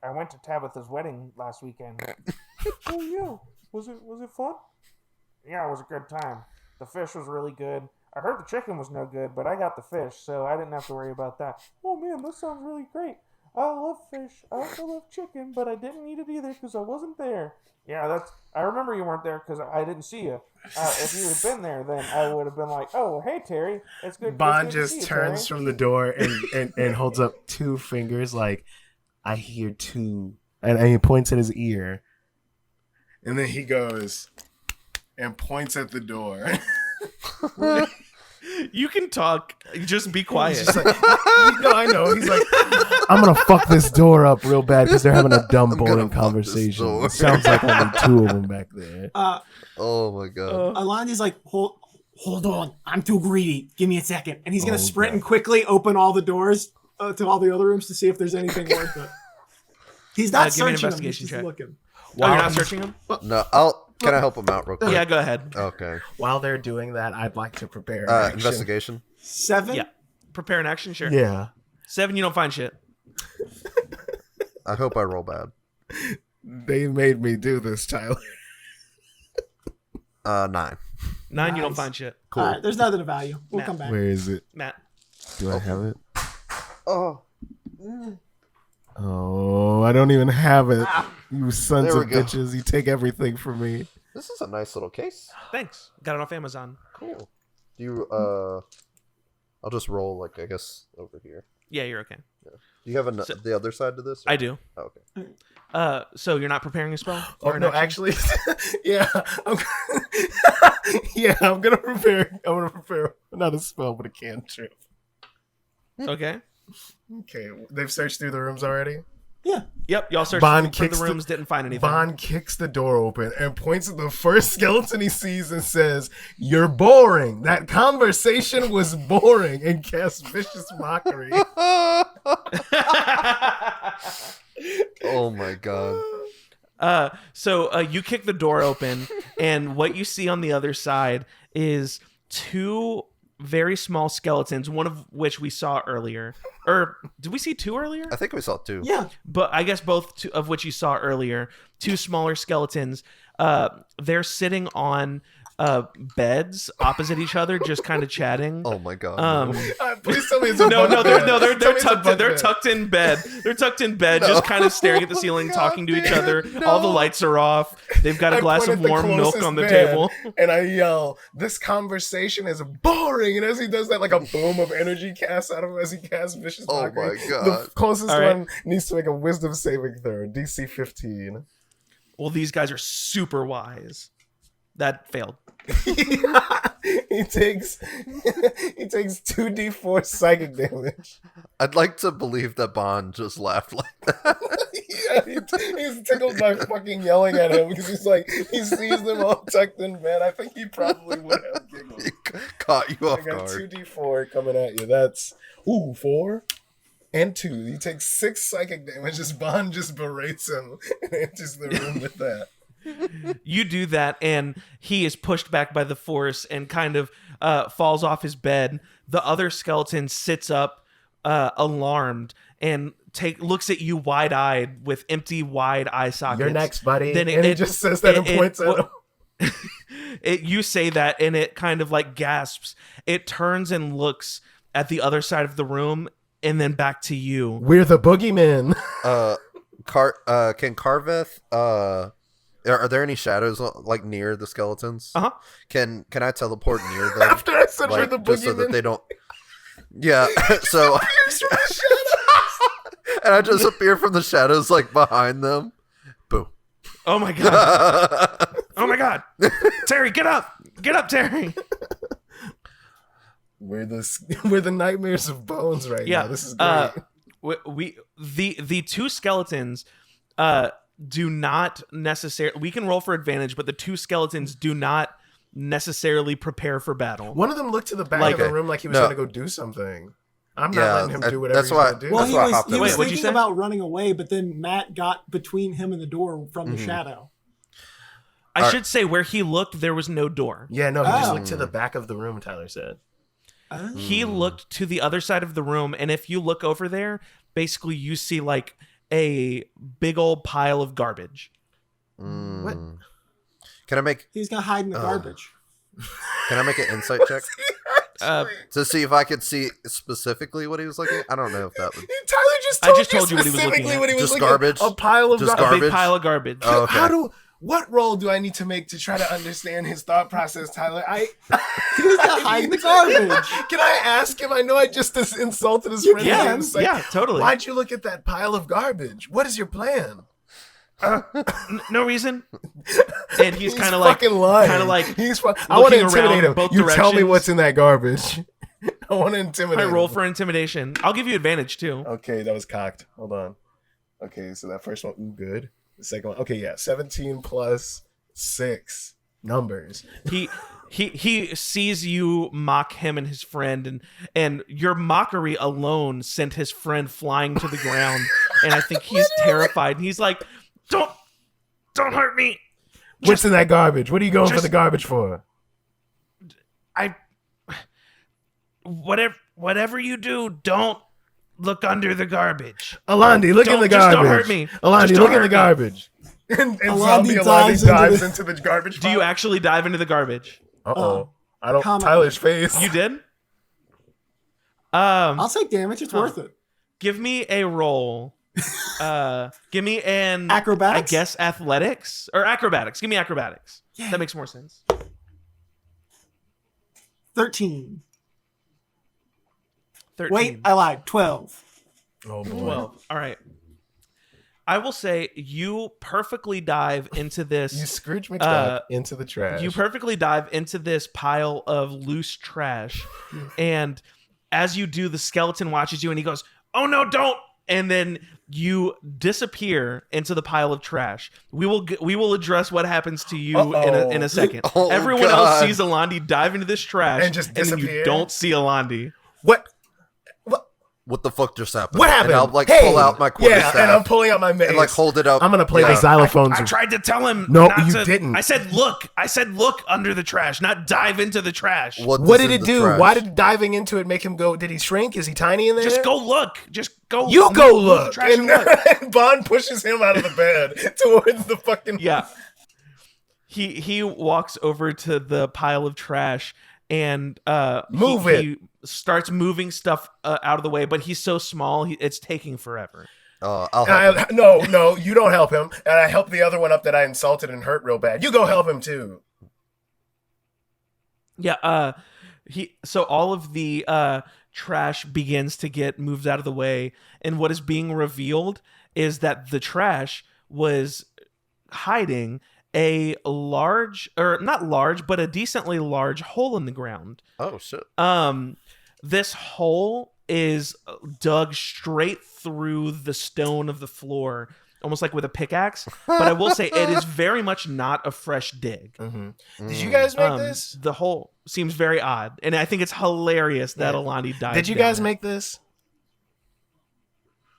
[SPEAKER 1] I went to Tabitha's wedding last weekend. Oh yeah, was it fun? Yeah, it was a good time. The fish was really good. I heard the chicken was no good, but I got the fish, so I didn't have to worry about that. Oh man, that sounds really great. I love fish. I also love chicken, but I didn't eat it either because I wasn't there. Yeah, I remember you weren't there because I didn't see you. If you had been there, then I would have been like, "Oh, hey Terry, it's good."
[SPEAKER 2] Bond
[SPEAKER 1] it's good to see
[SPEAKER 2] just
[SPEAKER 1] you,
[SPEAKER 2] turns
[SPEAKER 1] Terry."
[SPEAKER 2] from the door and holds up two fingers like, I hear two. And he points at his ear. And then he goes and points at the door.
[SPEAKER 1] You can talk. Just be quiet.
[SPEAKER 2] He's just like, no, I know. He's like, I'm going to fuck this door up real bad because they're having a dumb,
[SPEAKER 4] I'm gonna
[SPEAKER 2] boring
[SPEAKER 4] fuck this
[SPEAKER 2] conversation.
[SPEAKER 4] door.
[SPEAKER 2] It sounds like only two of them back there.
[SPEAKER 4] Oh my god.
[SPEAKER 3] Alani's like, hold on, I'm too greedy. Give me a second. And he's gonna
[SPEAKER 2] Oh,
[SPEAKER 3] sprint
[SPEAKER 2] God.
[SPEAKER 3] and quickly open all the doors to all the other rooms to see if there's anything worth it. He's not
[SPEAKER 1] give me an
[SPEAKER 3] searching them, he's
[SPEAKER 1] investigation
[SPEAKER 3] just
[SPEAKER 1] check.
[SPEAKER 3] looking.
[SPEAKER 1] Oh, you're not searching him?
[SPEAKER 4] No, can I help him out real quick?
[SPEAKER 1] Yeah, go ahead.
[SPEAKER 4] Okay.
[SPEAKER 2] While they're doing that, I'd like to prepare an action.
[SPEAKER 4] Investigation.
[SPEAKER 3] 7?
[SPEAKER 1] Yeah. Prepare an action, sure.
[SPEAKER 2] Yeah.
[SPEAKER 1] 7, you don't find shit.
[SPEAKER 4] I hope I roll bad.
[SPEAKER 2] They made me do this, Tyler.
[SPEAKER 4] 9.
[SPEAKER 1] 9, you don't
[SPEAKER 3] Nice.
[SPEAKER 1] find shit.
[SPEAKER 4] Cool.
[SPEAKER 3] All right, there's nothing of value. We'll
[SPEAKER 1] Matt.
[SPEAKER 3] come back.
[SPEAKER 2] Where is it?
[SPEAKER 1] Matt.
[SPEAKER 2] Do I have it?
[SPEAKER 4] Oh.
[SPEAKER 2] Oh, I don't even have it. You sons
[SPEAKER 4] There we
[SPEAKER 2] of
[SPEAKER 4] go.
[SPEAKER 2] bitches. You take everything from me.
[SPEAKER 4] This is a nice little case.
[SPEAKER 1] Thanks. Got it off Amazon.
[SPEAKER 4] Cool. Do you I'll just roll like I guess over here.
[SPEAKER 1] Yeah, you're okay.
[SPEAKER 4] Do you have
[SPEAKER 1] So-
[SPEAKER 4] the other side to this? or-
[SPEAKER 1] I do.
[SPEAKER 4] Oh, okay.
[SPEAKER 1] So you're not preparing a spell?
[SPEAKER 2] Oh
[SPEAKER 1] Or an
[SPEAKER 2] no,
[SPEAKER 1] action?
[SPEAKER 2] actually, yeah, I'm gonna prepare. Not a spell, but a cantrip.
[SPEAKER 1] Okay.
[SPEAKER 2] Okay, they've searched through the rooms already.
[SPEAKER 3] Yeah.
[SPEAKER 1] Yep, y'all searched
[SPEAKER 2] Bond
[SPEAKER 1] through
[SPEAKER 2] kicks
[SPEAKER 1] the
[SPEAKER 2] the-
[SPEAKER 1] rooms, didn't find anything.
[SPEAKER 2] Bond kicks the door open and points at the first skeleton he sees and says, "You're boring. That conversation was boring," and casts vicious mockery.
[SPEAKER 4] Oh my god.
[SPEAKER 1] So you kick the door open, and what you see on the other side is 2 very small skeletons, one of which we saw earlier. Or did we see 2 earlier?
[SPEAKER 4] I think we saw 2.
[SPEAKER 3] Yeah.
[SPEAKER 1] But I guess both of which you saw earlier. 2 smaller skeletons. They're sitting on beds opposite each other, just kind of chatting.
[SPEAKER 4] Oh my god.
[SPEAKER 2] Please tell me it's a
[SPEAKER 1] No,
[SPEAKER 2] bunk
[SPEAKER 1] they're
[SPEAKER 2] bed. Tell me it's a
[SPEAKER 1] tucked.
[SPEAKER 2] bunk
[SPEAKER 1] They're
[SPEAKER 2] bed.
[SPEAKER 1] tucked in bed. They're tucked in bed, just kind of staring at the ceiling, talking to each other. All the lights are off. They've got a
[SPEAKER 2] I
[SPEAKER 1] glass
[SPEAKER 2] point
[SPEAKER 1] of
[SPEAKER 2] at the
[SPEAKER 1] warm milk
[SPEAKER 2] closest
[SPEAKER 1] on the
[SPEAKER 2] bed,
[SPEAKER 1] table.
[SPEAKER 2] and I yell, "This conversation is boring!" And as he does that, like a boom of energy casts out of him as he casts vicious
[SPEAKER 4] Oh
[SPEAKER 2] mockery.
[SPEAKER 4] my God.
[SPEAKER 2] The closest
[SPEAKER 1] All right.
[SPEAKER 2] one needs to make a wisdom saving throw, DC 15.
[SPEAKER 1] Well, these guys are super wise. That failed.
[SPEAKER 2] he takes 2d4 psychic damage.
[SPEAKER 4] I'd like to believe that Bond just laughed like that.
[SPEAKER 2] Yeah, he's tickled by fucking yelling at him because he's like, he sees them all tucked in bed. I think he probably would have giggled.
[SPEAKER 4] He caught you
[SPEAKER 2] I
[SPEAKER 4] off
[SPEAKER 2] got
[SPEAKER 4] guard.
[SPEAKER 2] 2d4 coming at you. That's 4 and 2. He takes 6 psychic damage as Bond just berates him and enters the room with that.
[SPEAKER 1] You do that, and he is pushed back by the force and kind of falls off his bed. The other skeleton sits up, alarmed, and looks at you wide-eyed with empty, wide eye sockets.
[SPEAKER 2] You're next, buddy.
[SPEAKER 1] Then
[SPEAKER 2] and he just says that and points at him.
[SPEAKER 1] You say that, and it kind of like gasps. It turns and looks at the other side of the room, and then back to you.
[SPEAKER 2] We're the boogeymen.
[SPEAKER 4] Can Carveth? Are there any shadows like near the skeletons?
[SPEAKER 1] Uh-huh.
[SPEAKER 4] Can I teleport near them?
[SPEAKER 2] After I said we're
[SPEAKER 4] like,
[SPEAKER 2] the
[SPEAKER 4] just so that
[SPEAKER 2] boogeymen.
[SPEAKER 4] they don't. Yeah. So. And I just appear from the shadows like behind them. Boom.
[SPEAKER 1] Oh my god! Oh my god! Terry, get up! Get up, Terry!
[SPEAKER 2] We're the nightmares of bones right now. This is great.
[SPEAKER 1] The two skeletons do not necessarily. We can roll for advantage, but the two skeletons do not necessarily prepare for battle.
[SPEAKER 2] One of them looked to the back of the room like he was going to go do something. I'm not letting him do whatever he's going to do.
[SPEAKER 3] Well,
[SPEAKER 4] That's
[SPEAKER 3] he
[SPEAKER 4] why I
[SPEAKER 3] was,
[SPEAKER 4] hopped
[SPEAKER 3] he
[SPEAKER 4] in.
[SPEAKER 3] was
[SPEAKER 1] Wait, what'd you
[SPEAKER 3] thinking
[SPEAKER 1] say?
[SPEAKER 3] about running away, but then Matt got between him and the door from the shadow.
[SPEAKER 1] I should say where he looked, there was no door.
[SPEAKER 2] Yeah, no, he just looked to the back of the room, Tyler said.
[SPEAKER 1] He looked to the other side of the room, and if you look over there, basically you see like a big old pile of garbage.
[SPEAKER 2] What?
[SPEAKER 4] Can I make?
[SPEAKER 3] He's gonna hide in the garbage.
[SPEAKER 4] Can I make an insight check to see if I could see specifically what he was looking at? I don't know if that would.
[SPEAKER 2] Tyler just told
[SPEAKER 1] you what he was looking at.
[SPEAKER 4] Just garbage?
[SPEAKER 2] A pile of
[SPEAKER 4] Just
[SPEAKER 1] A
[SPEAKER 2] garbage.
[SPEAKER 1] big pile of garbage.
[SPEAKER 4] Oh, okay.
[SPEAKER 2] What role do I need to make to try to understand his thought process, Tyler?
[SPEAKER 3] He's gonna hide in the garbage.
[SPEAKER 2] Can I ask him? I know I just insulted his friend.
[SPEAKER 1] Yeah,
[SPEAKER 2] It's like,
[SPEAKER 1] yeah, totally.
[SPEAKER 2] Why'd you look at that pile of garbage? What is your plan?
[SPEAKER 1] No reason. And he's kind of like,
[SPEAKER 2] fucking lying. He's I want to
[SPEAKER 1] looking
[SPEAKER 2] intimidate
[SPEAKER 1] around
[SPEAKER 2] him.
[SPEAKER 1] both
[SPEAKER 2] You tell me
[SPEAKER 1] directions.
[SPEAKER 2] what's in that garbage. I want to intimidate
[SPEAKER 1] I roll
[SPEAKER 2] him.
[SPEAKER 1] for intimidation. I'll give you advantage too.
[SPEAKER 2] Okay, that was cocked. Hold on. Okay, so that first one, good. The second one, okay, yeah, 17 plus 6 numbers.
[SPEAKER 1] He sees you mock him and his friend, and your mockery alone sent his friend flying to the ground. And I think he's terrified. And he's like, "Don't hurt me."
[SPEAKER 2] What's in that garbage? What are you going for the garbage for?
[SPEAKER 1] Whatever you do, don't look under the garbage.
[SPEAKER 2] Alandi, look in the
[SPEAKER 1] Just
[SPEAKER 2] garbage.
[SPEAKER 1] don't hurt me.
[SPEAKER 2] Alandi,
[SPEAKER 1] Just
[SPEAKER 2] look
[SPEAKER 1] don't
[SPEAKER 2] in the
[SPEAKER 1] hurt me.
[SPEAKER 2] garbage. And
[SPEAKER 3] Alandi
[SPEAKER 2] Alandi
[SPEAKER 3] dives
[SPEAKER 2] dives
[SPEAKER 3] into
[SPEAKER 2] into the garbage.
[SPEAKER 1] Do you actually dive into the garbage?
[SPEAKER 2] Uh-oh. I don't.
[SPEAKER 3] Comment.
[SPEAKER 2] Tyler's face.
[SPEAKER 1] You did?
[SPEAKER 3] I'll take damage. It's worth it.
[SPEAKER 1] Give me a roll. Give me an
[SPEAKER 3] Acrobatics?
[SPEAKER 1] I guess athletics or acrobatics. Give me acrobatics.
[SPEAKER 3] Yeah.
[SPEAKER 1] That makes more sense.
[SPEAKER 3] 13.
[SPEAKER 1] 13.
[SPEAKER 3] Wait, I lied. 12.
[SPEAKER 2] Oh boy.
[SPEAKER 1] 12. All right. I will say you perfectly dive into this.
[SPEAKER 2] You Scrooge McDuck into the trash.
[SPEAKER 1] You perfectly dive into this pile of loose trash, and as you do, the skeleton watches you, and he goes, "Oh no, don't!" And then you disappear into the pile of trash. We will address what happens to you in a second.
[SPEAKER 4] Oh,
[SPEAKER 1] Everyone
[SPEAKER 4] God.
[SPEAKER 1] else sees Alandi dive into this trash,
[SPEAKER 2] And just
[SPEAKER 1] then you
[SPEAKER 2] disappear?
[SPEAKER 1] don't see Alandi.
[SPEAKER 4] What the fuck just happened?
[SPEAKER 2] What happened?
[SPEAKER 4] And I'll like
[SPEAKER 2] Hey!
[SPEAKER 4] pull out my quarterstaff
[SPEAKER 2] and I'm pulling out my mace.
[SPEAKER 4] and like hold it up.
[SPEAKER 2] I'm gonna play
[SPEAKER 4] Yeah.
[SPEAKER 2] the xylophones.
[SPEAKER 1] I tried to tell him.
[SPEAKER 2] No,
[SPEAKER 1] not
[SPEAKER 2] you
[SPEAKER 1] to-
[SPEAKER 2] didn't.
[SPEAKER 1] I said, look under the trash, not dive into the trash.
[SPEAKER 2] What
[SPEAKER 4] is
[SPEAKER 2] did
[SPEAKER 4] in
[SPEAKER 2] it
[SPEAKER 4] the
[SPEAKER 2] do?
[SPEAKER 4] trash?
[SPEAKER 2] Why did diving into it make him go? Did he shrink? Is he tiny in there?
[SPEAKER 1] Just go look. Just go.
[SPEAKER 2] You go
[SPEAKER 1] move the
[SPEAKER 2] look.
[SPEAKER 1] trash and look.
[SPEAKER 2] And Bond pushes him out of the bed towards the fucking.
[SPEAKER 1] Yeah. He walks over to the pile of trash and he starts moving stuff out of the way, but he's so small, it's taking forever.
[SPEAKER 4] I'll help him.
[SPEAKER 2] No, you don't help him. And I help the other one up that I insulted and hurt real bad. You go help him too.
[SPEAKER 1] Yeah, so all of the trash begins to get moved out of the way, and what is being revealed is that the trash was hiding a large, or not large, but a decently large hole in the ground.
[SPEAKER 4] Oh shit.
[SPEAKER 1] This hole is dug straight through the stone of the floor, almost like with a pickaxe. But I will say it is very much not a fresh dig.
[SPEAKER 2] Did you guys make this?
[SPEAKER 1] The hole seems very odd, and I think it's hilarious that Alandi died.
[SPEAKER 2] Did you guys make this?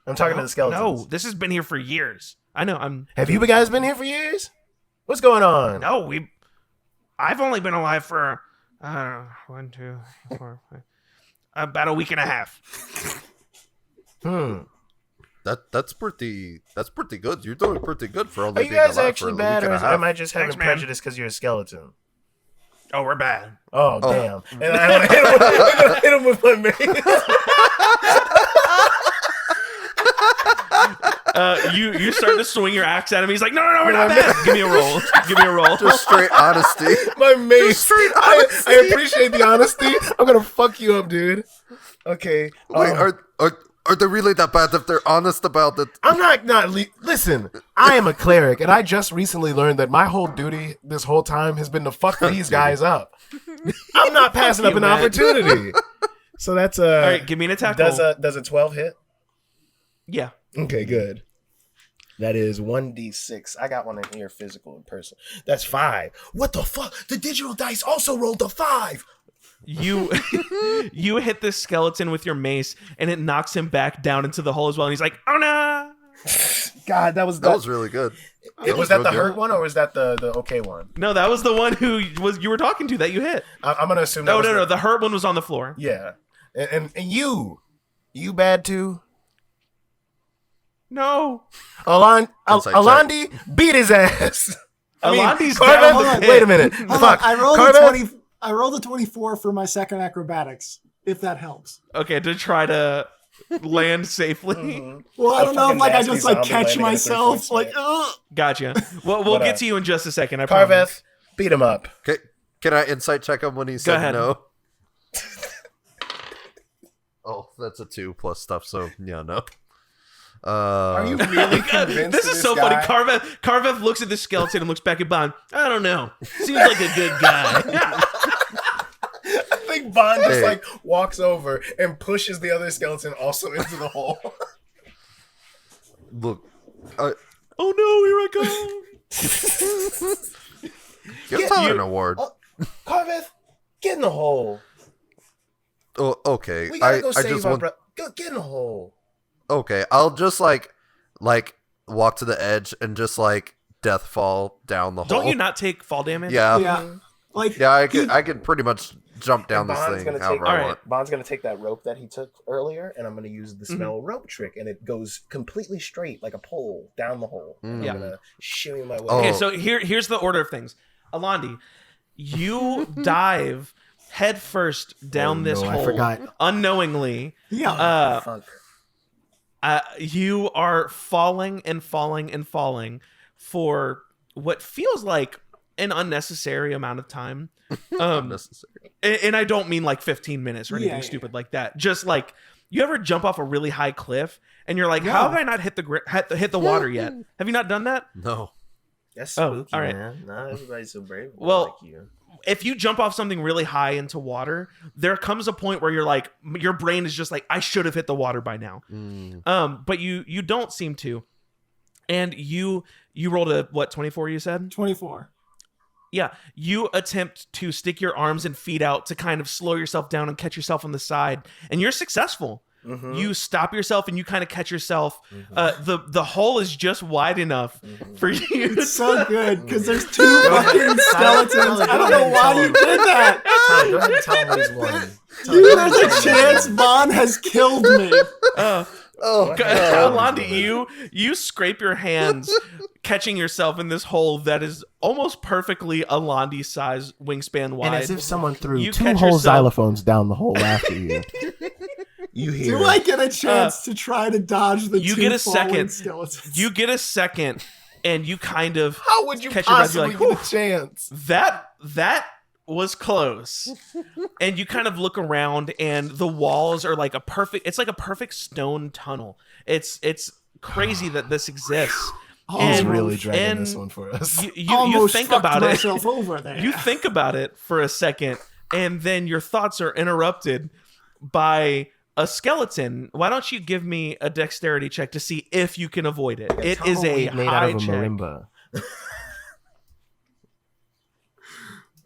[SPEAKER 2] I'm talking to the skeletons.
[SPEAKER 1] No, this has been here for years. I know.
[SPEAKER 2] Have you guys been here for years? What's going on?
[SPEAKER 1] No, I've only been alive for 1, 2, 3, 4, 5, about a week and a half.
[SPEAKER 4] That's pretty good. You're doing pretty good for only
[SPEAKER 2] Are you
[SPEAKER 4] being
[SPEAKER 2] guys
[SPEAKER 4] alive
[SPEAKER 2] actually
[SPEAKER 4] for a
[SPEAKER 2] bad,
[SPEAKER 4] week
[SPEAKER 2] or
[SPEAKER 4] and a half.
[SPEAKER 2] am I just having
[SPEAKER 1] Thanks, man.
[SPEAKER 2] prejudice because you're a skeleton?
[SPEAKER 1] Oh, we're bad.
[SPEAKER 2] Oh, damn. And I hit him with my mace.
[SPEAKER 1] You start to swing your axe at him. He's like, no, we're not bad. Give me a roll. Give me a roll.
[SPEAKER 4] Just straight honesty.
[SPEAKER 2] My mace.
[SPEAKER 4] Straight honesty.
[SPEAKER 2] I appreciate the honesty. I'm going to fuck you up, dude. Okay.
[SPEAKER 4] Wait, are they really that bad if they're honest about it?
[SPEAKER 2] I'm not listen, I am a cleric, and I just recently learned that my whole duty this whole time has been to fuck these guys up. I'm not passing up an opportunity. So that's
[SPEAKER 1] All right, give me an attack roll.
[SPEAKER 2] Does a 12 hit?
[SPEAKER 1] Yeah.
[SPEAKER 2] Okay, good. That is 1d6. I got one in here, physical in person. That's 5. What the fuck? The digital dice also rolled a 5.
[SPEAKER 1] You hit this skeleton with your mace, and it knocks him back down into the hole as well. And he's like, "Oh no!"
[SPEAKER 2] God, that was
[SPEAKER 4] really good.
[SPEAKER 2] Was that the hurt one, or was that the okay one?
[SPEAKER 1] No, that was the one who you were talking to that you hit.
[SPEAKER 2] I'm gonna assume. That
[SPEAKER 1] No. The hurt one was on the floor.
[SPEAKER 2] Yeah, and you bad too.
[SPEAKER 1] No,
[SPEAKER 2] Alandi beat his ass.
[SPEAKER 1] Alandi's
[SPEAKER 2] Carveth,
[SPEAKER 1] down the pit.
[SPEAKER 2] wait a minute.
[SPEAKER 3] Hold
[SPEAKER 2] Fuck.
[SPEAKER 3] on,
[SPEAKER 2] Carveth,
[SPEAKER 3] I rolled a 24 for my second acrobatics, if that helps.
[SPEAKER 1] Okay, to try to land safely.
[SPEAKER 2] Mm-hmm.
[SPEAKER 3] Well, I don't know if I just
[SPEAKER 2] zombie
[SPEAKER 3] catch
[SPEAKER 2] landing at a
[SPEAKER 3] myself
[SPEAKER 2] 3
[SPEAKER 3] like.
[SPEAKER 1] Gotcha. Well, we'll get to you in just a second. I
[SPEAKER 2] Carveth,
[SPEAKER 1] promise.
[SPEAKER 2] beat him up.
[SPEAKER 4] Okay, can I insight check him when he
[SPEAKER 1] Go
[SPEAKER 4] said
[SPEAKER 1] ahead.
[SPEAKER 4] no? Oh, that's a 2 plus stuff, so yeah, no.
[SPEAKER 2] Are you really convinced?
[SPEAKER 1] This is so funny. Carveth looks at the skeleton and looks back at Bond. I don't know. Seems like a good guy.
[SPEAKER 2] I think Bond just walks over and pushes the other skeleton also into the hole.
[SPEAKER 4] Look,
[SPEAKER 1] Oh no, here I go.
[SPEAKER 4] give Tyler an award.
[SPEAKER 2] Carveth, get in the hole.
[SPEAKER 4] Oh, okay.
[SPEAKER 2] We gotta go
[SPEAKER 4] I
[SPEAKER 2] save
[SPEAKER 4] just
[SPEAKER 2] our
[SPEAKER 4] want.
[SPEAKER 2] brother. Get in the hole.
[SPEAKER 4] Okay, I'll just like walk to the edge and just death fall down the hole.
[SPEAKER 1] Don't you not take fall damage?
[SPEAKER 4] Yeah,
[SPEAKER 3] Yeah.
[SPEAKER 4] I could pretty much jump down this
[SPEAKER 2] Bond's
[SPEAKER 4] thing
[SPEAKER 2] gonna
[SPEAKER 4] however
[SPEAKER 2] take.
[SPEAKER 4] I want.
[SPEAKER 2] Bond's gonna take that rope that he took earlier, and I'm gonna use the smell rope trick, and it goes completely straight like a pole down the hole. And
[SPEAKER 1] Yeah.
[SPEAKER 2] I'm gonna shimmy my way.
[SPEAKER 1] Okay,
[SPEAKER 4] Oh.
[SPEAKER 1] so here's the order of things. Alandi, you dive head first down this hole.
[SPEAKER 2] I forgot.
[SPEAKER 1] Unknowingly.
[SPEAKER 3] Yeah.
[SPEAKER 2] Fuck.
[SPEAKER 1] You are falling and falling and falling for what feels like an unnecessary amount of time.
[SPEAKER 4] Unnecessary.
[SPEAKER 1] And I don't mean 15 minutes or anything
[SPEAKER 3] Yeah.
[SPEAKER 1] stupid like that. Just you ever jump off a really high cliff and you're like,
[SPEAKER 3] Yeah.
[SPEAKER 1] how have I not hit the water yet? Have you not done that?
[SPEAKER 4] No.
[SPEAKER 2] That's
[SPEAKER 1] Oh,
[SPEAKER 2] spooky,
[SPEAKER 1] all right.
[SPEAKER 2] man. Not everybody's so brave.
[SPEAKER 1] Well,
[SPEAKER 2] like you.
[SPEAKER 1] If you jump off something really high into water, there comes a point where you're like, your brain is just like, I should have hit the water by now. But you don't seem to. And you rolled a, 24 you said?
[SPEAKER 3] 24.
[SPEAKER 1] Yeah, you attempt to stick your arms and feet out to kind of slow yourself down and catch yourself on the side, and you're successful.
[SPEAKER 2] Mm-hmm.
[SPEAKER 1] You stop yourself and you kind of catch yourself. The hole is just wide enough for you.
[SPEAKER 3] It's so good because there's 2 fucking skeletons. I don't know why you did that.
[SPEAKER 2] Go ahead and tell him what he's won.
[SPEAKER 3] Dude, there's a chance Bond has killed me.
[SPEAKER 4] Oh,
[SPEAKER 1] Alandi, you scrape your hands, catching yourself in this hole that is almost perfectly Alandi size wingspan wide.
[SPEAKER 2] And as if someone threw
[SPEAKER 1] You
[SPEAKER 2] 2
[SPEAKER 1] catch
[SPEAKER 2] whole
[SPEAKER 1] yourself-
[SPEAKER 2] xylophones down the hole after you. You hear?
[SPEAKER 3] Do I get a chance to try to dodge the
[SPEAKER 1] you
[SPEAKER 3] 2
[SPEAKER 1] get a
[SPEAKER 3] falling
[SPEAKER 1] second.
[SPEAKER 3] skeletons?
[SPEAKER 1] You get a second, and you kind of
[SPEAKER 2] How would you
[SPEAKER 1] catch your breath,
[SPEAKER 2] possibly
[SPEAKER 1] you're like,
[SPEAKER 2] get a chance?
[SPEAKER 1] that was close. And you kind of look around, and the walls are like a perfect stone tunnel. It's crazy that this exists.
[SPEAKER 2] He's
[SPEAKER 1] And-
[SPEAKER 2] really dragging
[SPEAKER 1] and
[SPEAKER 2] this one for us.
[SPEAKER 1] You
[SPEAKER 3] Almost
[SPEAKER 1] think
[SPEAKER 3] fucked
[SPEAKER 1] about it.
[SPEAKER 3] myself over there.
[SPEAKER 1] You think about it for a second, and then your thoughts are interrupted by a skeleton. Why don't you give me a dexterity check to see if you can avoid it? It is a high check.
[SPEAKER 2] marimba.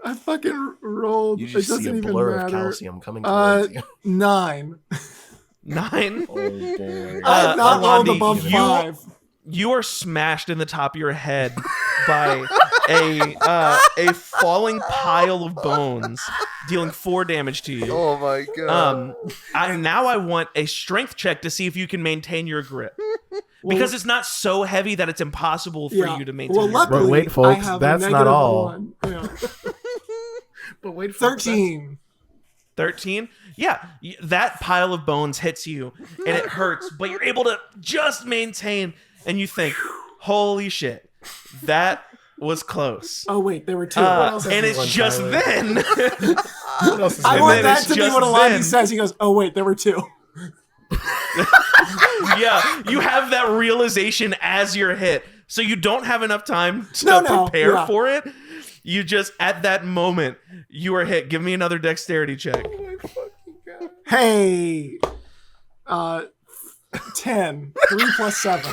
[SPEAKER 3] I fucking rolled.
[SPEAKER 2] You
[SPEAKER 3] It
[SPEAKER 2] just see
[SPEAKER 3] doesn't
[SPEAKER 2] a
[SPEAKER 3] even
[SPEAKER 2] blur of
[SPEAKER 3] matter.
[SPEAKER 2] calcium coming towards you.
[SPEAKER 3] 9.
[SPEAKER 1] 9.
[SPEAKER 2] Oh, boy.
[SPEAKER 3] I have not rolled
[SPEAKER 1] Alandi,
[SPEAKER 3] above 5.
[SPEAKER 1] You are smashed in the top of your head by a falling pile of bones, dealing 4 damage to you.
[SPEAKER 4] Oh my god.
[SPEAKER 1] I want a strength check to see if you can maintain your grip, because it's not so heavy that it's impossible for you to maintain.
[SPEAKER 3] Well,
[SPEAKER 1] your grip.
[SPEAKER 3] luckily,
[SPEAKER 2] Wait, folks,
[SPEAKER 3] I have
[SPEAKER 2] that's
[SPEAKER 3] a
[SPEAKER 2] not
[SPEAKER 3] -1.
[SPEAKER 2] all.
[SPEAKER 3] Yeah.
[SPEAKER 2] But wait for
[SPEAKER 3] 13.
[SPEAKER 1] 13? Yeah, that pile of bones hits you and it hurts, but you're able to just maintain, and you think, holy shit, that was close.
[SPEAKER 3] Oh wait, there were 2.
[SPEAKER 1] And it's just then.
[SPEAKER 2] What else is
[SPEAKER 3] I
[SPEAKER 1] and
[SPEAKER 3] want
[SPEAKER 1] then
[SPEAKER 3] that
[SPEAKER 1] it's
[SPEAKER 3] to be
[SPEAKER 1] just
[SPEAKER 3] what Alani
[SPEAKER 1] then.
[SPEAKER 3] says. He goes, "Oh wait, there were 2."
[SPEAKER 1] Yeah, you have that realization as you're hit, so you don't have enough time to prepare for it. You just, at that moment, you are hit. Give me another dexterity check.
[SPEAKER 2] Oh my fucking god.
[SPEAKER 3] Hey, 10. 3 plus 7.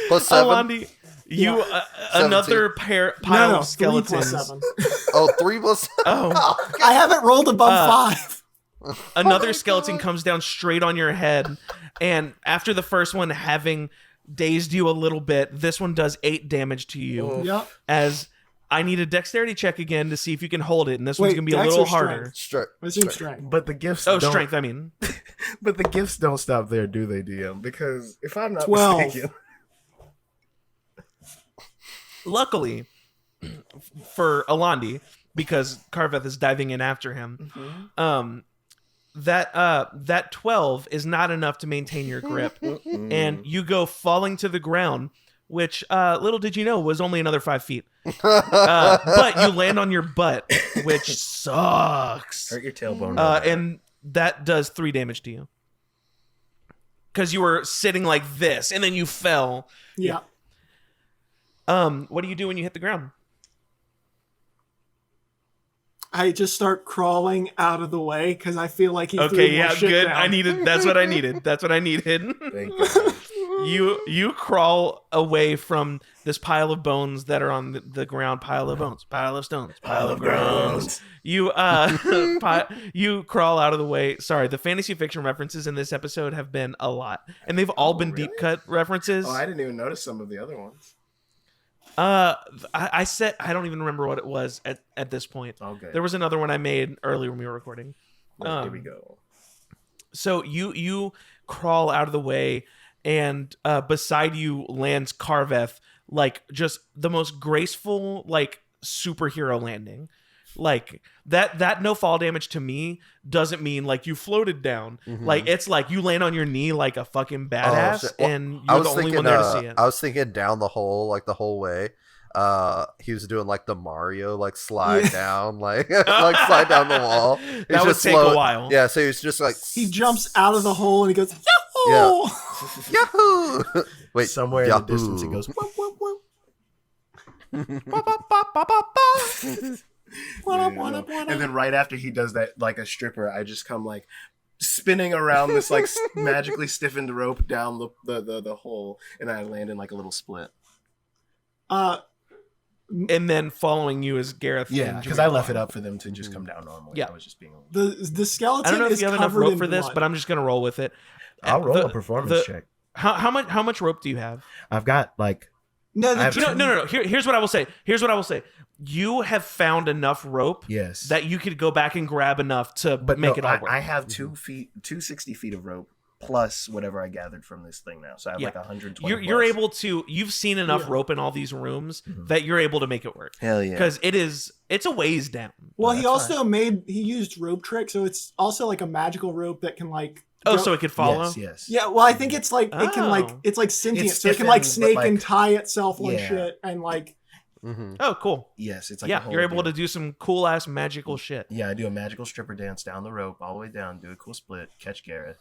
[SPEAKER 4] Plus 7.
[SPEAKER 1] Alandi, you another pile
[SPEAKER 3] No,
[SPEAKER 1] of
[SPEAKER 3] 3
[SPEAKER 1] skeletons.
[SPEAKER 3] plus 7.
[SPEAKER 4] Oh, 3 plus.
[SPEAKER 1] Oh,
[SPEAKER 3] I haven't rolled above 5.
[SPEAKER 1] another skeleton comes down straight on your head, and after the first one having dazed you a little bit, this one does 8 damage to you.
[SPEAKER 3] Yep.
[SPEAKER 1] As I need a dexterity check again to see if you can hold it, and this one's
[SPEAKER 3] Wait,
[SPEAKER 1] gonna be a
[SPEAKER 3] dex
[SPEAKER 1] little
[SPEAKER 3] or
[SPEAKER 1] harder.
[SPEAKER 3] strength? Assume strength.
[SPEAKER 2] But the gifts
[SPEAKER 1] Oh,
[SPEAKER 2] don't,
[SPEAKER 1] strength, I mean.
[SPEAKER 2] But the gifts don't stop there, do they, DM? Because if I'm not
[SPEAKER 3] 12.
[SPEAKER 2] mistaken,
[SPEAKER 1] Luckily for Alandi, because Carveth is diving in after him, that 12 is not enough to maintain your grip, and you go falling to the ground, which little did you know was only another 5 feet. But you land on your butt, which sucks.
[SPEAKER 2] hurt your tailbone.
[SPEAKER 1] And that does 3 damage to you. Because you were sitting like this, and then you fell.
[SPEAKER 3] Yeah.
[SPEAKER 1] What do you do when you hit the ground?
[SPEAKER 3] I just start crawling out of the way because I feel like he threw
[SPEAKER 1] Okay,
[SPEAKER 3] more
[SPEAKER 1] yeah,
[SPEAKER 3] shit
[SPEAKER 1] good.
[SPEAKER 3] down.
[SPEAKER 1] That's what I needed. That's what I needed.
[SPEAKER 2] Thank God.
[SPEAKER 1] You crawl away from this pile of bones that are on the ground. Pile of bones, pile of stones, pile of groans. You you crawl out of the way. Sorry, the fantasy fiction references in this episode have been a lot, and they've all been deep cut references.
[SPEAKER 2] Oh, I didn't even notice some of the other ones.
[SPEAKER 1] I said I don't even remember what it was at this point.
[SPEAKER 2] Okay.
[SPEAKER 1] There was another one I made earlier when we were recording.
[SPEAKER 2] Here we go.
[SPEAKER 1] So you crawl out of the way, and beside you lands Carveth, like just the most graceful, like superhero landing. Like that no fall damage to me doesn't mean like you floated down. Like it's like you land on your knee like a fucking badass, and you're the only one there to see it.
[SPEAKER 4] I was thinking down the hole, like the whole way. He was doing like the Mario, like slide down, like like slide down the wall. He's
[SPEAKER 1] That would
[SPEAKER 4] just
[SPEAKER 1] take a while.
[SPEAKER 4] Yeah, so he's just like
[SPEAKER 3] He jumps out of the hole and he goes, Yahoo!
[SPEAKER 4] Yahoo! Wait,
[SPEAKER 2] Somewhere in
[SPEAKER 4] Yahoo.
[SPEAKER 2] the distance, it goes. Whoop, whoop, whoop. And then right after he does that, like a stripper, I just come like spinning around this like magically stiffened rope down the hole, and I land in like a little split.
[SPEAKER 1] And then following you is Gareth.
[SPEAKER 2] Yeah, because I left it up for them to just come down normally.
[SPEAKER 1] Yeah.
[SPEAKER 2] I was just being.
[SPEAKER 3] The skeleton
[SPEAKER 1] I don't know if
[SPEAKER 3] is
[SPEAKER 1] you have enough
[SPEAKER 3] covered
[SPEAKER 1] rope
[SPEAKER 3] in
[SPEAKER 1] for this,
[SPEAKER 3] blood.
[SPEAKER 1] but I'm just gonna roll with it.
[SPEAKER 2] I'll roll
[SPEAKER 1] The-
[SPEAKER 2] a performance check.
[SPEAKER 1] How much rope do you have?
[SPEAKER 2] I've got like.
[SPEAKER 3] No,
[SPEAKER 2] I have
[SPEAKER 1] No. Here's what I will say. You have found enough rope
[SPEAKER 2] Yes.
[SPEAKER 1] that you could go back and grab enough to
[SPEAKER 2] But
[SPEAKER 1] make
[SPEAKER 2] no,
[SPEAKER 1] it all work.
[SPEAKER 2] I have 260 feet of rope plus whatever I gathered from this thing now. So I have
[SPEAKER 1] Yeah.
[SPEAKER 2] like 120.
[SPEAKER 1] You're
[SPEAKER 2] plus.
[SPEAKER 1] able to. You've seen enough
[SPEAKER 3] Yeah.
[SPEAKER 1] rope in all these rooms that you're able to make it work.
[SPEAKER 2] Hell yeah.
[SPEAKER 1] Because it's a ways down.
[SPEAKER 3] Well,
[SPEAKER 2] That's
[SPEAKER 3] he also he used rope trick, so it's also like a magical rope that can like.
[SPEAKER 1] Oh,
[SPEAKER 3] go-
[SPEAKER 1] so it could follow.
[SPEAKER 2] Yes.
[SPEAKER 3] Yeah, well, I think it's like it can like
[SPEAKER 1] Oh.
[SPEAKER 3] it's like sentient,
[SPEAKER 2] It's
[SPEAKER 3] so it can like
[SPEAKER 2] stiffened, but,
[SPEAKER 3] snake
[SPEAKER 2] like-
[SPEAKER 3] and tie itself on
[SPEAKER 2] Yeah.
[SPEAKER 3] shit and like.
[SPEAKER 1] Oh, cool.
[SPEAKER 2] Yes. It's like
[SPEAKER 1] Yeah,
[SPEAKER 2] a whole
[SPEAKER 1] you're able
[SPEAKER 2] deal.
[SPEAKER 1] to do some cool ass magical shit.
[SPEAKER 2] Yeah, I do a magical stripper dance down the rope, all the way down, do a cool split, catch Gareth.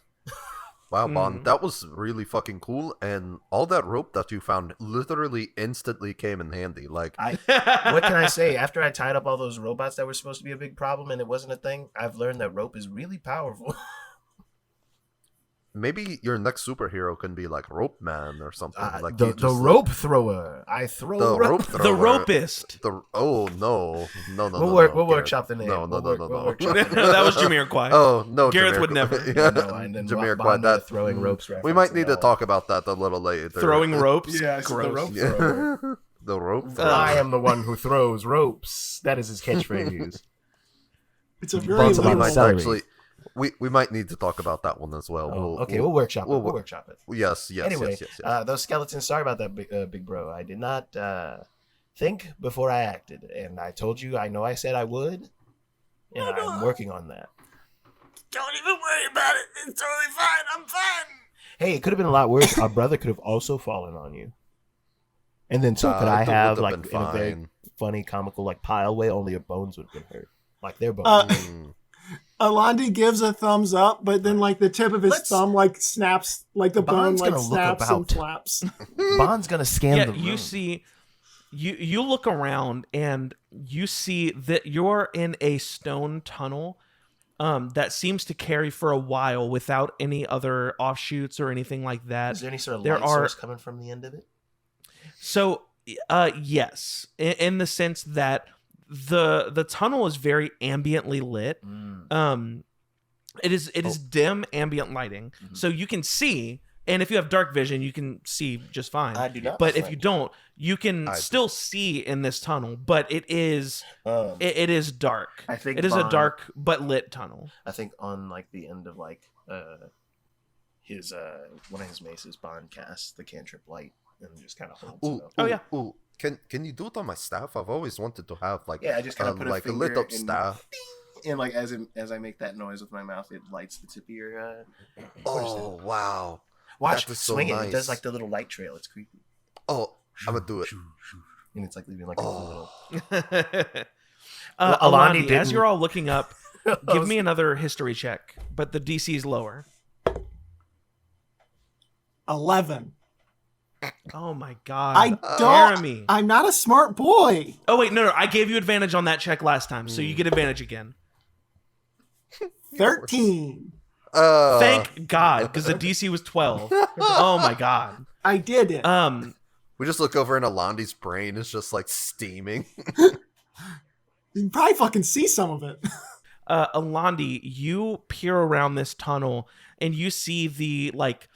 [SPEAKER 4] wow, Bond, that was really fucking cool, and all that rope that you found literally instantly came in handy. Like,
[SPEAKER 2] What can I say? After I tied up all those robots that were supposed to be a big problem and it wasn't a thing, I've learned that rope is really powerful.
[SPEAKER 4] maybe your next superhero can be like Rope Man or something. Like
[SPEAKER 2] the
[SPEAKER 4] he just,
[SPEAKER 2] rope thrower. I throw
[SPEAKER 4] the
[SPEAKER 2] rope.
[SPEAKER 4] rope
[SPEAKER 1] The
[SPEAKER 4] thrower.
[SPEAKER 1] ropist.
[SPEAKER 4] Oh no, no.
[SPEAKER 2] We'll
[SPEAKER 4] Gareth.
[SPEAKER 2] workshop the name.
[SPEAKER 4] No, no,
[SPEAKER 2] We'll
[SPEAKER 4] no,
[SPEAKER 2] work-
[SPEAKER 4] no,
[SPEAKER 2] we'll
[SPEAKER 4] no.
[SPEAKER 2] workshop the name.
[SPEAKER 1] That was Jamiroquai.
[SPEAKER 4] Oh no,
[SPEAKER 1] Gareth
[SPEAKER 4] Jamiroquai.
[SPEAKER 1] would never.
[SPEAKER 4] Yeah,
[SPEAKER 2] No, and then
[SPEAKER 4] Jamiroquai.
[SPEAKER 2] Bond did a
[SPEAKER 4] That
[SPEAKER 2] throwing ropes
[SPEAKER 4] we
[SPEAKER 2] reference
[SPEAKER 4] might
[SPEAKER 2] and
[SPEAKER 4] need to
[SPEAKER 2] all.
[SPEAKER 4] talk about that a little later.
[SPEAKER 1] Throwing ropes.
[SPEAKER 2] Yeah, it's the
[SPEAKER 1] Gross.
[SPEAKER 2] rope thrower.
[SPEAKER 4] The rope.
[SPEAKER 2] I am the one who throws ropes. That is his catchphrase.
[SPEAKER 3] It's a
[SPEAKER 2] He
[SPEAKER 3] very
[SPEAKER 2] bumps a lot
[SPEAKER 4] we
[SPEAKER 2] of
[SPEAKER 3] literal.
[SPEAKER 4] might
[SPEAKER 2] celery.
[SPEAKER 4] actually. We might need to talk about that one as well.
[SPEAKER 2] We'll workshop it.
[SPEAKER 4] we'll-
[SPEAKER 2] We'll workshop it.
[SPEAKER 4] Yes.
[SPEAKER 2] Anyway,
[SPEAKER 4] yes.
[SPEAKER 2] those skeletons. Sorry about that, big bro. I did not think before I acted, and I told you. I know I said I would, and I'm working on that.
[SPEAKER 5] Don't even worry about it. It's totally fine. I'm fine.
[SPEAKER 2] Hey, it could have been a lot worse. Our brother could have also fallen on you, and then so could I
[SPEAKER 4] that
[SPEAKER 2] have
[SPEAKER 4] would've
[SPEAKER 2] like
[SPEAKER 4] been
[SPEAKER 2] in a very
[SPEAKER 4] fine.
[SPEAKER 2] funny, comical like pile way. Only your bones would have been hurt, like their bones.
[SPEAKER 3] Alandi gives a thumbs up, but then like the tip of his
[SPEAKER 2] Let's-
[SPEAKER 3] thumb like snaps, like the bone
[SPEAKER 2] Bond's
[SPEAKER 3] like
[SPEAKER 2] gonna look
[SPEAKER 3] snaps and
[SPEAKER 2] about.
[SPEAKER 3] flaps.
[SPEAKER 2] Bond's gonna scan
[SPEAKER 1] Yeah,
[SPEAKER 2] the room.
[SPEAKER 1] you see, you look around and you see that you're in a stone tunnel that seems to carry for a while without any other offshoots or anything like that.
[SPEAKER 2] Is there any sort of
[SPEAKER 1] there
[SPEAKER 2] light
[SPEAKER 1] are-
[SPEAKER 2] source coming from the end of it?
[SPEAKER 1] So, yes, in the sense that the tunnel is very ambiently lit. It is dim ambient lighting, so you can see. And if you have dark vision, you can see just fine.
[SPEAKER 2] I do not.
[SPEAKER 1] But
[SPEAKER 2] my
[SPEAKER 1] if you
[SPEAKER 2] friend.
[SPEAKER 1] don't, you can still see in this tunnel. But it is it is dark.
[SPEAKER 2] I think
[SPEAKER 1] it is a
[SPEAKER 2] Bond-
[SPEAKER 1] dark but lit tunnel.
[SPEAKER 2] I think on like the end of like his one of his maces, Bond casts the cantrip light and just kind of holds
[SPEAKER 4] Ooh,
[SPEAKER 2] it up.
[SPEAKER 1] Oh, yeah.
[SPEAKER 4] Ooh. Can you do it on my staff? I've always wanted to have like
[SPEAKER 2] Yeah, I just kind of put
[SPEAKER 4] like
[SPEAKER 2] a
[SPEAKER 4] a lit
[SPEAKER 2] finger
[SPEAKER 4] up staff.
[SPEAKER 2] and like as I make that noise with my mouth, it lights the tip of your.
[SPEAKER 4] Oh wow!
[SPEAKER 2] Watch,
[SPEAKER 4] that is so
[SPEAKER 2] swing it. It
[SPEAKER 4] nice.
[SPEAKER 2] does like the little light trail. It's creepy,
[SPEAKER 4] Oh, I'm gonna do it.
[SPEAKER 2] and it's like leaving like a little.
[SPEAKER 1] Alandi,
[SPEAKER 2] Alandi
[SPEAKER 1] as
[SPEAKER 2] didn't-
[SPEAKER 1] you're all looking up, give me another history check, but the DC is lower.
[SPEAKER 3] 11.
[SPEAKER 1] Oh my god.
[SPEAKER 3] I don't.
[SPEAKER 1] Jeremy.
[SPEAKER 3] I'm not a smart boy.
[SPEAKER 1] Oh wait, no, I gave you advantage on that check last time, so you get advantage again.
[SPEAKER 3] 13.
[SPEAKER 1] Thank God, because the DC was 12. Oh my god.
[SPEAKER 3] I did it.
[SPEAKER 4] We just look over and Alandi's brain is just like steaming.
[SPEAKER 3] You can probably fucking see some of it.
[SPEAKER 1] Alandi, you peer around this tunnel and you see the like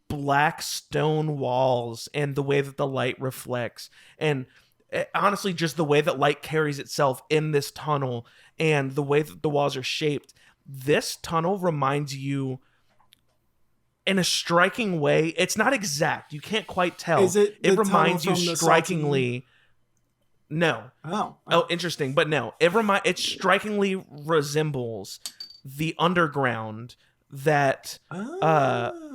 [SPEAKER 1] black stone walls and the way that the light reflects, and honestly just the way that light carries itself in this tunnel and the way that the walls are shaped. This tunnel reminds you in a striking way. It's not exact, you can't quite tell.
[SPEAKER 3] Is it the
[SPEAKER 1] reminds you
[SPEAKER 3] tunnel from the
[SPEAKER 1] strikingly. No. Oh, interesting, but no. It strikingly resembles the underground that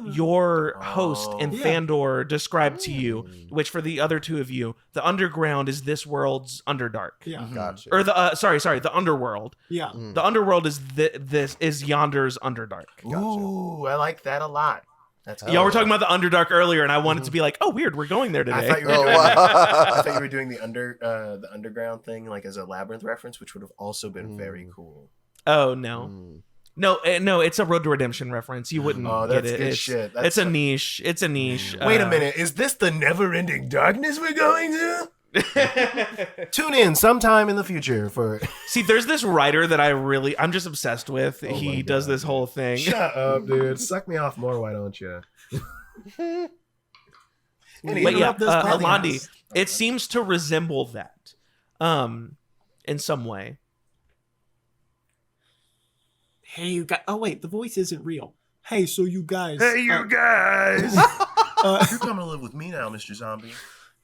[SPEAKER 1] your host and
[SPEAKER 3] Yeah.
[SPEAKER 1] Thandor described to you, which for the other two of you, the underground is this world's Underdark.
[SPEAKER 3] Yeah.
[SPEAKER 4] Gotcha.
[SPEAKER 1] Or the sorry, the underworld.
[SPEAKER 3] Yeah.
[SPEAKER 1] The underworld is this is yonder's Underdark.
[SPEAKER 2] Ooh, I like that a lot. That's
[SPEAKER 1] Y'all were talking about the Underdark earlier, and I wanted to be like, oh, weird, we're going there
[SPEAKER 2] I
[SPEAKER 1] today.
[SPEAKER 2] thought you were
[SPEAKER 4] Oh,
[SPEAKER 2] doing,
[SPEAKER 4] wow.
[SPEAKER 2] I thought you were doing the underground thing like as a labyrinth reference, which would have also been very cool.
[SPEAKER 1] Oh no. No, it's a Road to Redemption reference. You wouldn't
[SPEAKER 2] Oh,
[SPEAKER 1] get
[SPEAKER 2] that's
[SPEAKER 1] it.
[SPEAKER 2] good
[SPEAKER 1] It's,
[SPEAKER 2] shit. That's
[SPEAKER 1] it's a
[SPEAKER 2] so-
[SPEAKER 1] niche. It's a niche.
[SPEAKER 2] Wait a minute, is this the never-ending darkness we're going to? Tune in sometime in the future for.
[SPEAKER 1] See, there's this writer that I'm just obsessed with.
[SPEAKER 2] my
[SPEAKER 1] He does
[SPEAKER 2] God.
[SPEAKER 1] this whole thing.
[SPEAKER 2] Shut up, dude. Suck me off more, why don't you?
[SPEAKER 1] But yeah,
[SPEAKER 3] Interrupt this podcast.
[SPEAKER 1] Alandi, it seems to resemble that, in some way.
[SPEAKER 3] Hey, you guys. Oh, wait. The voice isn't real. Hey, so you guys.
[SPEAKER 2] guys.
[SPEAKER 3] uh,
[SPEAKER 2] You're coming to live with me now, Mr. Zombie.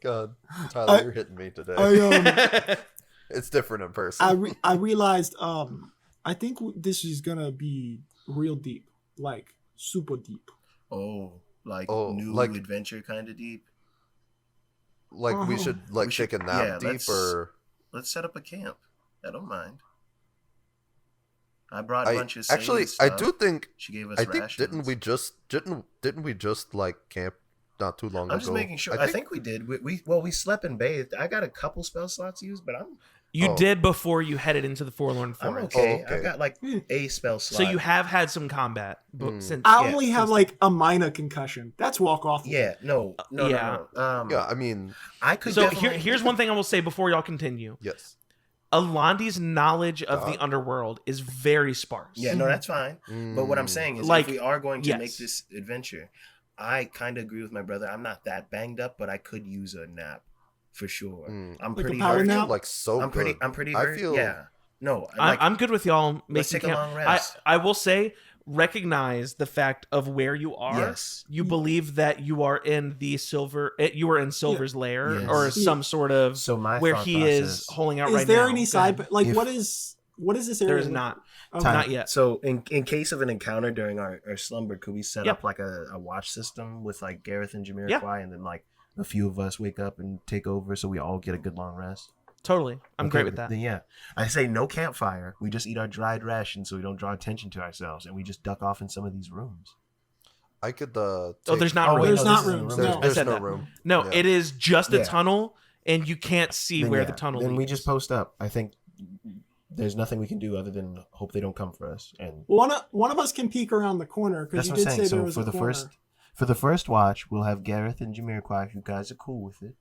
[SPEAKER 4] God, Tyler, you're hitting me today. It's different in person.
[SPEAKER 3] I realized I think this is gonna be real deep, like super deep.
[SPEAKER 2] Oh, like
[SPEAKER 4] Oh,
[SPEAKER 2] new
[SPEAKER 4] like-
[SPEAKER 2] adventure kind of deep.
[SPEAKER 4] Like we should like
[SPEAKER 2] We should-
[SPEAKER 4] take a nap
[SPEAKER 2] yeah,
[SPEAKER 4] deep
[SPEAKER 2] let's-
[SPEAKER 4] or
[SPEAKER 2] Let's set up a camp. I don't mind. I brought a bunch of
[SPEAKER 4] actually
[SPEAKER 2] Sadie's
[SPEAKER 4] I
[SPEAKER 2] stuff.
[SPEAKER 4] do think
[SPEAKER 2] She gave us
[SPEAKER 4] I think
[SPEAKER 2] rations.
[SPEAKER 4] didn't we just like camp not too long ago?
[SPEAKER 2] I'm just making sure. I think we did. We slept and bathed. I got a couple spell slots used, but
[SPEAKER 1] You
[SPEAKER 4] Oh.
[SPEAKER 1] did before you headed into the Forlorn
[SPEAKER 2] I'm
[SPEAKER 1] Forest.
[SPEAKER 2] okay.
[SPEAKER 4] okay.
[SPEAKER 2] I got like a spell slot.
[SPEAKER 1] So you have had some combat since.
[SPEAKER 3] I
[SPEAKER 2] Yeah,
[SPEAKER 3] only have like a minor concussion. That's walk off.
[SPEAKER 2] Yeah. No. No.
[SPEAKER 1] Yeah.
[SPEAKER 2] No.
[SPEAKER 4] yeah, I mean,
[SPEAKER 2] I could.
[SPEAKER 1] So
[SPEAKER 2] definitely...
[SPEAKER 1] here's one thing I will say before y'all continue.
[SPEAKER 4] yes.
[SPEAKER 1] Alandi's knowledge of the underworld is very sparse.
[SPEAKER 2] Yeah. No, that's fine. But what I'm saying is,
[SPEAKER 1] Like,
[SPEAKER 2] if we are going to
[SPEAKER 1] yes.
[SPEAKER 2] make this adventure, I kind of agree with my brother. I'm not that banged up, but I could use a nap for sure. I'm
[SPEAKER 3] Like a
[SPEAKER 2] pretty
[SPEAKER 3] power
[SPEAKER 2] hurt.
[SPEAKER 3] nap?
[SPEAKER 4] like so
[SPEAKER 2] I'm pretty.
[SPEAKER 4] good.
[SPEAKER 2] I'm pretty
[SPEAKER 4] I
[SPEAKER 2] hurt.
[SPEAKER 4] feel
[SPEAKER 2] Yeah. No.
[SPEAKER 1] I'm good with y'all
[SPEAKER 2] Let's
[SPEAKER 1] making
[SPEAKER 2] take a
[SPEAKER 1] camp.
[SPEAKER 2] long rest.
[SPEAKER 1] I will say recognize the fact of where you are.
[SPEAKER 2] Yes.
[SPEAKER 1] You believe that you are in the Silver. You are in Silver's lair,
[SPEAKER 2] Yes.
[SPEAKER 1] or some sort of
[SPEAKER 2] So my
[SPEAKER 1] where
[SPEAKER 2] thought
[SPEAKER 1] he is
[SPEAKER 2] process-
[SPEAKER 1] holding out
[SPEAKER 3] Is
[SPEAKER 1] right
[SPEAKER 3] there
[SPEAKER 1] now.
[SPEAKER 3] any
[SPEAKER 1] Go
[SPEAKER 3] side?
[SPEAKER 1] ahead.
[SPEAKER 3] Like,
[SPEAKER 2] If-
[SPEAKER 3] what is this area?
[SPEAKER 1] There is not.
[SPEAKER 3] Okay.
[SPEAKER 2] Time.
[SPEAKER 1] Not yet.
[SPEAKER 2] So in case of an encounter during our slumber, could we set
[SPEAKER 1] Yep.
[SPEAKER 2] up like a watch system with like Gareth and Jamiroquai,
[SPEAKER 1] Yeah.
[SPEAKER 2] and then like a few of us wake up and take over, so we all get a good long rest?
[SPEAKER 1] Totally. I'm
[SPEAKER 2] Okay,
[SPEAKER 1] great with that.
[SPEAKER 2] Then yeah, I say no campfire. We just eat our dried rations so we don't draw attention to ourselves, and we just duck off in some of these rooms.
[SPEAKER 4] I could.
[SPEAKER 1] Oh, there's not room.
[SPEAKER 3] There's
[SPEAKER 2] no,
[SPEAKER 3] not
[SPEAKER 2] this isn't
[SPEAKER 3] rooms,
[SPEAKER 2] room.
[SPEAKER 3] no.
[SPEAKER 1] I
[SPEAKER 4] There's
[SPEAKER 1] said
[SPEAKER 4] no
[SPEAKER 1] that.
[SPEAKER 4] room.
[SPEAKER 1] No,
[SPEAKER 4] Yeah.
[SPEAKER 1] it is just a
[SPEAKER 2] Yeah.
[SPEAKER 1] tunnel, and you can't see
[SPEAKER 2] Then
[SPEAKER 1] where
[SPEAKER 2] yeah,
[SPEAKER 1] the tunnel
[SPEAKER 2] Then we
[SPEAKER 1] leads.
[SPEAKER 2] just post up. I think there's nothing we can do other than hope they don't come for us. And
[SPEAKER 3] Well, one of us can peek around the corner because
[SPEAKER 2] that's
[SPEAKER 3] you
[SPEAKER 2] what
[SPEAKER 3] did
[SPEAKER 2] I'm
[SPEAKER 3] say
[SPEAKER 2] saying.
[SPEAKER 3] there
[SPEAKER 2] So
[SPEAKER 3] was
[SPEAKER 2] for
[SPEAKER 3] a
[SPEAKER 2] the
[SPEAKER 3] corner.
[SPEAKER 2] first watch, we'll have Gareth and Jamiroquai. If you guys are cool with it,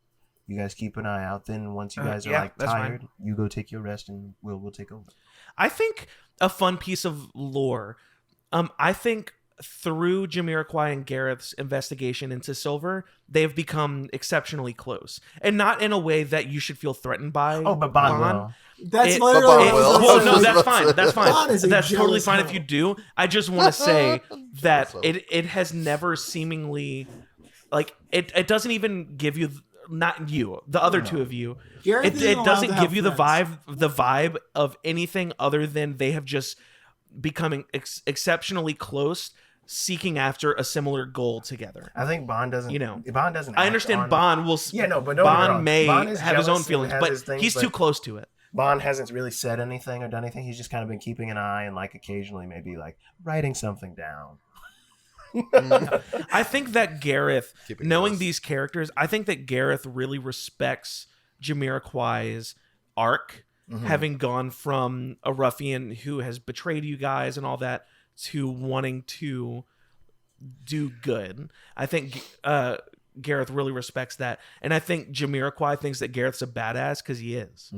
[SPEAKER 2] you guys keep an eye out. Then once you guys are
[SPEAKER 1] yeah,
[SPEAKER 2] like
[SPEAKER 1] that's fine.
[SPEAKER 2] tired, you go take your rest, and we'll take over.
[SPEAKER 1] I think a fun piece of lore. I think through Jamiroquai and Gareth's investigation into Silver, they've become exceptionally close, and not in a way that you should feel threatened by.
[SPEAKER 2] Oh, but Bond will.
[SPEAKER 3] That's
[SPEAKER 1] It-
[SPEAKER 3] literally
[SPEAKER 4] But
[SPEAKER 3] what I was
[SPEAKER 4] Will.
[SPEAKER 3] gonna
[SPEAKER 1] Well,
[SPEAKER 3] say.
[SPEAKER 1] no, that's fine. That's fine.
[SPEAKER 3] Bond is a
[SPEAKER 1] That's totally
[SPEAKER 3] jealous
[SPEAKER 1] fine if
[SPEAKER 3] hoe.
[SPEAKER 1] you do. I just want to say that
[SPEAKER 4] So-
[SPEAKER 1] it has never seemingly, like, it doesn't even give you, not you, the other two of you.
[SPEAKER 3] Gareth
[SPEAKER 1] It
[SPEAKER 3] isn't allowed
[SPEAKER 1] doesn't
[SPEAKER 3] to
[SPEAKER 1] give
[SPEAKER 3] have
[SPEAKER 1] you the
[SPEAKER 3] friends.
[SPEAKER 1] vibe of anything other than they have just becoming exceptionally close, seeking after a similar goal together.
[SPEAKER 2] I think Bond doesn't.
[SPEAKER 1] You know,
[SPEAKER 2] Bond doesn't.
[SPEAKER 1] I
[SPEAKER 2] act
[SPEAKER 1] understand
[SPEAKER 2] on-
[SPEAKER 1] Bond will.
[SPEAKER 2] Yeah, no, but don't get me
[SPEAKER 1] Bond
[SPEAKER 2] wrong.
[SPEAKER 1] may
[SPEAKER 2] Bond is
[SPEAKER 1] have his
[SPEAKER 2] jealous
[SPEAKER 1] own
[SPEAKER 2] and
[SPEAKER 1] feelings,
[SPEAKER 2] has
[SPEAKER 1] but
[SPEAKER 2] his things,
[SPEAKER 1] he's
[SPEAKER 2] but-
[SPEAKER 1] too close to it.
[SPEAKER 2] Bond hasn't really said anything or done anything. He's just kind of been keeping an eye and like occasionally maybe like writing something down.
[SPEAKER 1] I think that Gareth,
[SPEAKER 4] Keeping
[SPEAKER 1] knowing
[SPEAKER 4] notes.
[SPEAKER 1] these characters, I think that Gareth really respects Jamiroquai's arc, having gone from a ruffian who has betrayed you guys and all that to wanting to do good. I think Gareth really respects that, and I think Jamiroquai thinks that Gareth's a badass because he is.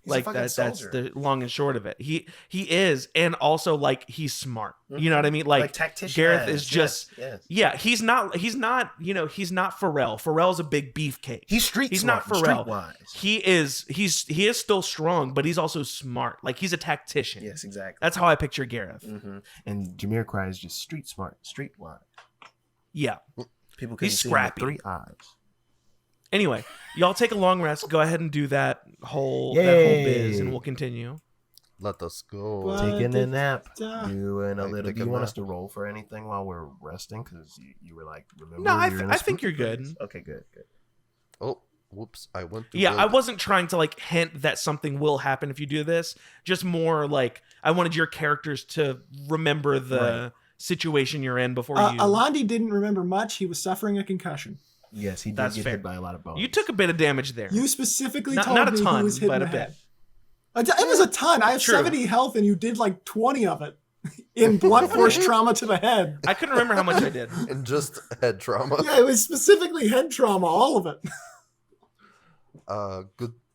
[SPEAKER 2] He's a
[SPEAKER 1] Like
[SPEAKER 2] fucking
[SPEAKER 1] that's
[SPEAKER 2] soldier.
[SPEAKER 1] the long and short of it. He is, and also like he's smart. You know what I mean? Like
[SPEAKER 2] tactician.
[SPEAKER 1] Gareth is just
[SPEAKER 2] yes.
[SPEAKER 1] yeah. He's not he's not Pharrell. Pharrell's a big beefcake.
[SPEAKER 2] He's street.
[SPEAKER 1] He's
[SPEAKER 2] smart,
[SPEAKER 1] not Pharrell.
[SPEAKER 2] Streetwise.
[SPEAKER 1] He is still strong, but he's also smart. Like he's a tactician.
[SPEAKER 2] Yes, exactly.
[SPEAKER 1] That's how I picture Gareth.
[SPEAKER 2] And Jamiroquai is just street smart, streetwise.
[SPEAKER 1] Yeah.
[SPEAKER 2] People can
[SPEAKER 1] He's
[SPEAKER 2] see him with
[SPEAKER 1] scrappy.
[SPEAKER 2] 3 eyes.
[SPEAKER 1] Anyway, y'all take a long rest. Go ahead and do that whole
[SPEAKER 2] Yay.
[SPEAKER 1] biz, and we'll continue.
[SPEAKER 4] Let us go.
[SPEAKER 3] What?
[SPEAKER 2] Taking a nap.
[SPEAKER 3] da-
[SPEAKER 2] Doing a
[SPEAKER 4] Like,
[SPEAKER 2] little.
[SPEAKER 4] take
[SPEAKER 2] Do
[SPEAKER 4] a
[SPEAKER 2] you want
[SPEAKER 4] nap.
[SPEAKER 2] us to roll for anything while we're resting? Because you were like, remember?
[SPEAKER 1] No,
[SPEAKER 2] you're in a
[SPEAKER 1] I think
[SPEAKER 2] spooky
[SPEAKER 1] you're good.
[SPEAKER 2] place? Okay, good.
[SPEAKER 4] Oh, whoops! I went. To
[SPEAKER 1] Yeah,
[SPEAKER 4] bed.
[SPEAKER 1] I wasn't trying to like hint that something will happen if you do this. Just more like I wanted your characters to remember the
[SPEAKER 2] Right.
[SPEAKER 1] situation you're in before you.
[SPEAKER 3] Alandi didn't remember much. He was suffering a concussion.
[SPEAKER 2] Yes, he did
[SPEAKER 1] That's
[SPEAKER 2] get
[SPEAKER 1] fair.
[SPEAKER 2] hit by a lot of bones.
[SPEAKER 1] You took a bit of damage there.
[SPEAKER 3] You specifically
[SPEAKER 1] Not-
[SPEAKER 3] told
[SPEAKER 1] not a
[SPEAKER 3] me
[SPEAKER 1] ton,
[SPEAKER 3] he was hit
[SPEAKER 1] but
[SPEAKER 3] in
[SPEAKER 1] a
[SPEAKER 3] the
[SPEAKER 1] bit.
[SPEAKER 3] head. It was a ton. I have
[SPEAKER 1] True.
[SPEAKER 3] 70 health, and you did like 20 of it in blunt force trauma to the head.
[SPEAKER 1] I couldn't remember how much I did.
[SPEAKER 4] And just head trauma.
[SPEAKER 3] Yeah, it was specifically head trauma, all of it.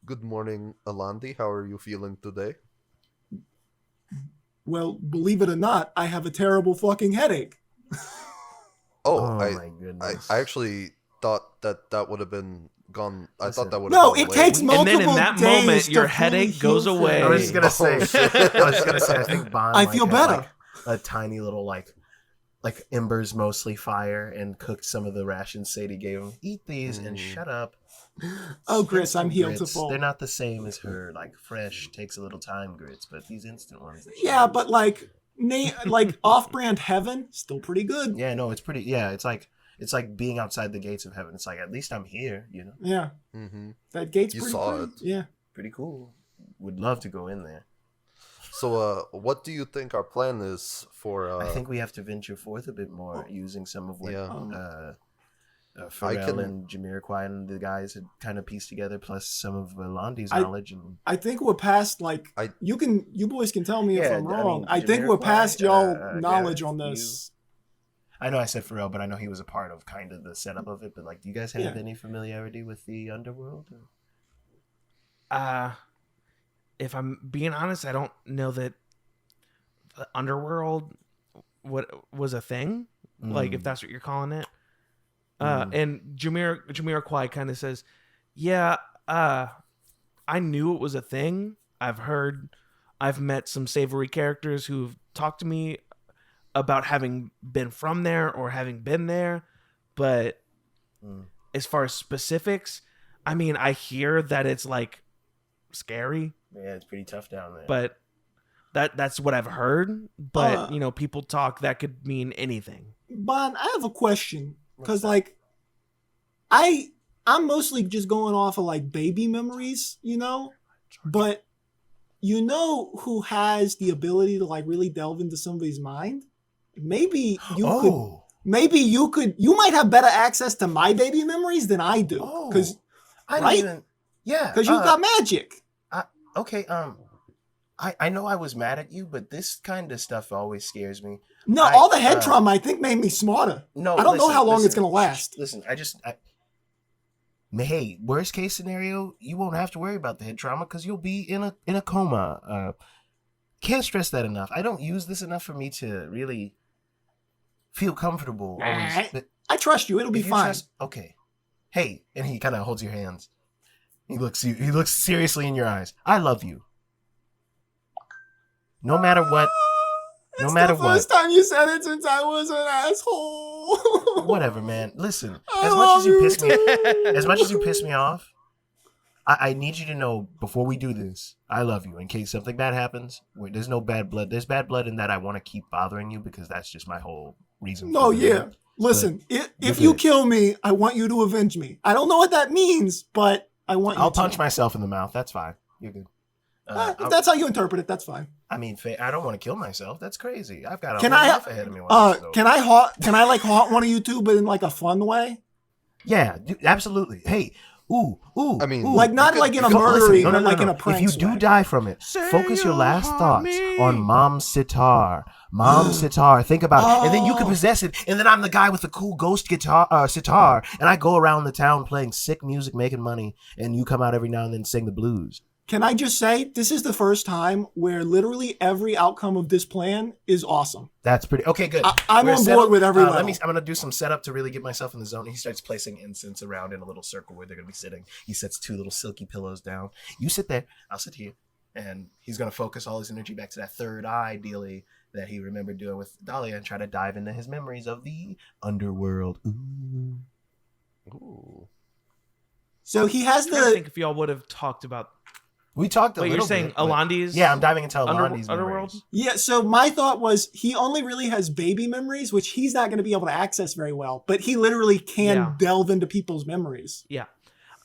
[SPEAKER 4] Good morning, Alandi. How are you feeling today?
[SPEAKER 3] Well, believe it or not, I have a terrible fucking headache.
[SPEAKER 4] Oh,
[SPEAKER 2] Oh my
[SPEAKER 4] I
[SPEAKER 2] goodness.
[SPEAKER 4] actually thought that would have been gone. I
[SPEAKER 2] Listen.
[SPEAKER 4] thought that would.
[SPEAKER 3] No,
[SPEAKER 4] have
[SPEAKER 3] it takes
[SPEAKER 1] And
[SPEAKER 3] multiple
[SPEAKER 1] then in that
[SPEAKER 3] days
[SPEAKER 1] moment,
[SPEAKER 3] to
[SPEAKER 1] your
[SPEAKER 3] fully
[SPEAKER 1] headache
[SPEAKER 3] heal
[SPEAKER 1] goes
[SPEAKER 3] from
[SPEAKER 1] away.
[SPEAKER 3] it.
[SPEAKER 2] I was just gonna say.
[SPEAKER 4] shit.
[SPEAKER 2] I was just gonna say. I think Bond.
[SPEAKER 3] I
[SPEAKER 2] like,
[SPEAKER 3] feel
[SPEAKER 2] had,
[SPEAKER 3] better.
[SPEAKER 2] like, a tiny little like embers, mostly fire, and cooked some of the rations Sadie gave him. Eat these and shut up.
[SPEAKER 3] Oh, grits, I'm
[SPEAKER 2] Instant
[SPEAKER 3] healed to
[SPEAKER 2] grits,
[SPEAKER 3] full.
[SPEAKER 2] They're not the same as her like fresh takes a little time grits, but these instant ones. that she
[SPEAKER 3] Yeah,
[SPEAKER 2] makes-
[SPEAKER 3] but like off-brand heaven, still pretty good.
[SPEAKER 2] yeah, no, it's pretty. Yeah, it's like being outside the gates of heaven. It's like at least I'm here. You know,
[SPEAKER 3] Yeah,
[SPEAKER 4] Mm-hmm.
[SPEAKER 3] that gate's
[SPEAKER 4] You
[SPEAKER 3] pretty
[SPEAKER 4] saw
[SPEAKER 3] pretty.
[SPEAKER 4] it.
[SPEAKER 3] Yeah.
[SPEAKER 2] pretty cool. Would love to go in there.
[SPEAKER 4] So, what do you think our plan is for?
[SPEAKER 2] I think we have to venture forth a bit more, using some of what
[SPEAKER 4] Yeah.
[SPEAKER 2] Pharrell
[SPEAKER 4] can-
[SPEAKER 2] and Jamiroquai and the guys had kind of pieced together, plus some of Landi's
[SPEAKER 3] I-
[SPEAKER 2] knowledge. And
[SPEAKER 3] I think we're past like
[SPEAKER 4] I-
[SPEAKER 3] you boys can tell me if
[SPEAKER 2] Yeah,
[SPEAKER 3] I'm
[SPEAKER 2] I
[SPEAKER 3] wrong.
[SPEAKER 2] mean,
[SPEAKER 3] I think we're
[SPEAKER 2] Jamiroquai,
[SPEAKER 3] past y'all
[SPEAKER 2] yeah,
[SPEAKER 3] knowledge on this.
[SPEAKER 2] I know I said Pharrell, but I know he was a part of kind of the setup of it. But like, do you guys have
[SPEAKER 3] Yeah.
[SPEAKER 2] any familiarity with the underworld?
[SPEAKER 1] If I'm being honest, I don't know that the underworld was a thing. Like if that's what you're calling it. And Jamiroquai kind of says, "Yeah, I knew it was a thing. I've met some savory characters who've talked to me about having been from there or having been there, but as far as specifics, I mean, I hear that it's like scary.
[SPEAKER 2] Yeah, it's pretty tough down there.
[SPEAKER 1] But that's what I've heard. But you know, people talk that could mean anything.
[SPEAKER 3] Bon, I have a question because like I'm mostly just going off of like baby memories, you know, but you know who has the ability to like really delve into somebody's mind? Maybe you you might have better access to my baby memories than I do. Because
[SPEAKER 2] Because
[SPEAKER 3] you got magic.
[SPEAKER 2] Okay, I know I was mad at you, but this kind of stuff always scares me.
[SPEAKER 3] No, all the head trauma I think made me smarter.
[SPEAKER 2] No,
[SPEAKER 3] I don't know how long it's gonna last.
[SPEAKER 2] Listen, hey, worst case scenario, you won't have to worry about the head trauma because you'll be in a coma. Can't stress that enough. I don't use this enough for me to really feel comfortable. Always.
[SPEAKER 3] I trust you. It'll be fine.
[SPEAKER 2] Okay. Hey, and he kind of holds your hands. He looks seriously in your eyes. I love you. No matter what. No matter what.
[SPEAKER 3] First time you said it since I was an asshole.
[SPEAKER 2] Whatever, man. Listen,
[SPEAKER 3] I
[SPEAKER 2] as
[SPEAKER 3] love you
[SPEAKER 2] much as you piss me off, I need you to know before we do this, I love you. In case something bad happens, there's no bad blood. There's bad blood in that I want to keep bothering you because that's just my whole reason.
[SPEAKER 3] No, yeah. Listen, if you kill me, I want you to avenge me. I don't know what that means, but I want you
[SPEAKER 2] I'll
[SPEAKER 3] to.
[SPEAKER 2] punch myself in the mouth. That's fine. You're good.
[SPEAKER 3] If that's how you interpret it, that's fine.
[SPEAKER 2] I mean, I don't want to kill myself. That's crazy. I've got a
[SPEAKER 3] Can
[SPEAKER 2] whole
[SPEAKER 3] I
[SPEAKER 2] life ahead of me. So.
[SPEAKER 3] Can I haunt one of you two, but in like a fun way?
[SPEAKER 2] Yeah, dude, absolutely. Hey, ooh.
[SPEAKER 4] I mean,
[SPEAKER 3] Like not like in a murdery, but like in a prank.
[SPEAKER 2] If you do die from it, focus your last thoughts on Mom Sitar. Mom Sitar. Think about it, and then you can possess it. And then I'm the guy with the cool ghost guitar, sitar, and I go around the town playing sick music, making money, and you come out every now and then and sing the blues.
[SPEAKER 3] Can I just say, this is the first time where literally every outcome of this plan is awesome.
[SPEAKER 2] That's pretty okay. Good.
[SPEAKER 3] I'm on board with every level.
[SPEAKER 2] I'm gonna do some setup to really get myself in the zone. He starts placing incense around in a little circle where they're gonna be sitting. He sets 2 little silky pillows down. You sit there. I'll sit here, and he's gonna focus all his energy back to that third eye dealy that he remembered doing with Dahlia and try to dive into his memories of the underworld. Ooh.
[SPEAKER 3] So he has
[SPEAKER 1] I think if y'all would have talked about.
[SPEAKER 2] We talked a
[SPEAKER 1] Wait,
[SPEAKER 2] little
[SPEAKER 1] you're saying
[SPEAKER 2] bit, but-
[SPEAKER 1] Alandi's?
[SPEAKER 2] Yeah, I'm diving into Alandi's
[SPEAKER 1] Underworld?
[SPEAKER 2] memories.
[SPEAKER 3] Yeah, so my thought was he only really has baby memories, which he's not going to be able to access very well, but he literally can delve into people's memories.
[SPEAKER 1] Yeah.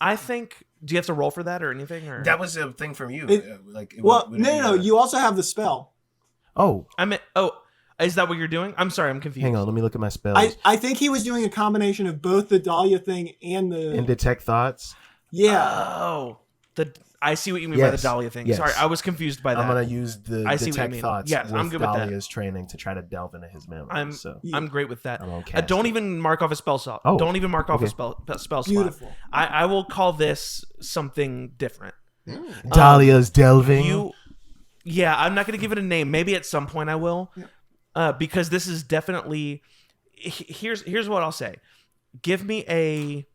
[SPEAKER 1] I think, do you have to roll for that or anything? Or?
[SPEAKER 2] That was a thing from you.
[SPEAKER 3] No. You also have the spell.
[SPEAKER 2] Oh.
[SPEAKER 1] Is that what you're doing? I'm sorry, I'm confused.
[SPEAKER 2] Hang on, let me look at my spells.
[SPEAKER 3] I think he was doing a combination of both the Dahlia thing and the...
[SPEAKER 2] And detect thoughts?
[SPEAKER 3] Yeah.
[SPEAKER 1] Oh. I see what you mean by the Dahlia thing.
[SPEAKER 2] Yes.
[SPEAKER 1] Sorry, I was confused by that.
[SPEAKER 2] I'm going to use the
[SPEAKER 1] I see what you
[SPEAKER 2] detect
[SPEAKER 1] mean.
[SPEAKER 2] thoughts
[SPEAKER 1] Yes,
[SPEAKER 2] with
[SPEAKER 1] I'm good with that.
[SPEAKER 2] Dahlia's training to try to delve into his memories.
[SPEAKER 1] I'm great with that.
[SPEAKER 2] I'm gonna cast
[SPEAKER 1] Don't
[SPEAKER 2] it.
[SPEAKER 1] even mark off a spell slot.
[SPEAKER 2] Oh,
[SPEAKER 1] Don't even mark off a
[SPEAKER 2] okay.
[SPEAKER 1] spell slot.
[SPEAKER 3] Beautiful.
[SPEAKER 1] I will call this something different.
[SPEAKER 2] Dahlia's delving?
[SPEAKER 1] Yeah, I'm not going to give it a name. Maybe at some point I will. Because this is definitely... Here's what I'll say. Give me a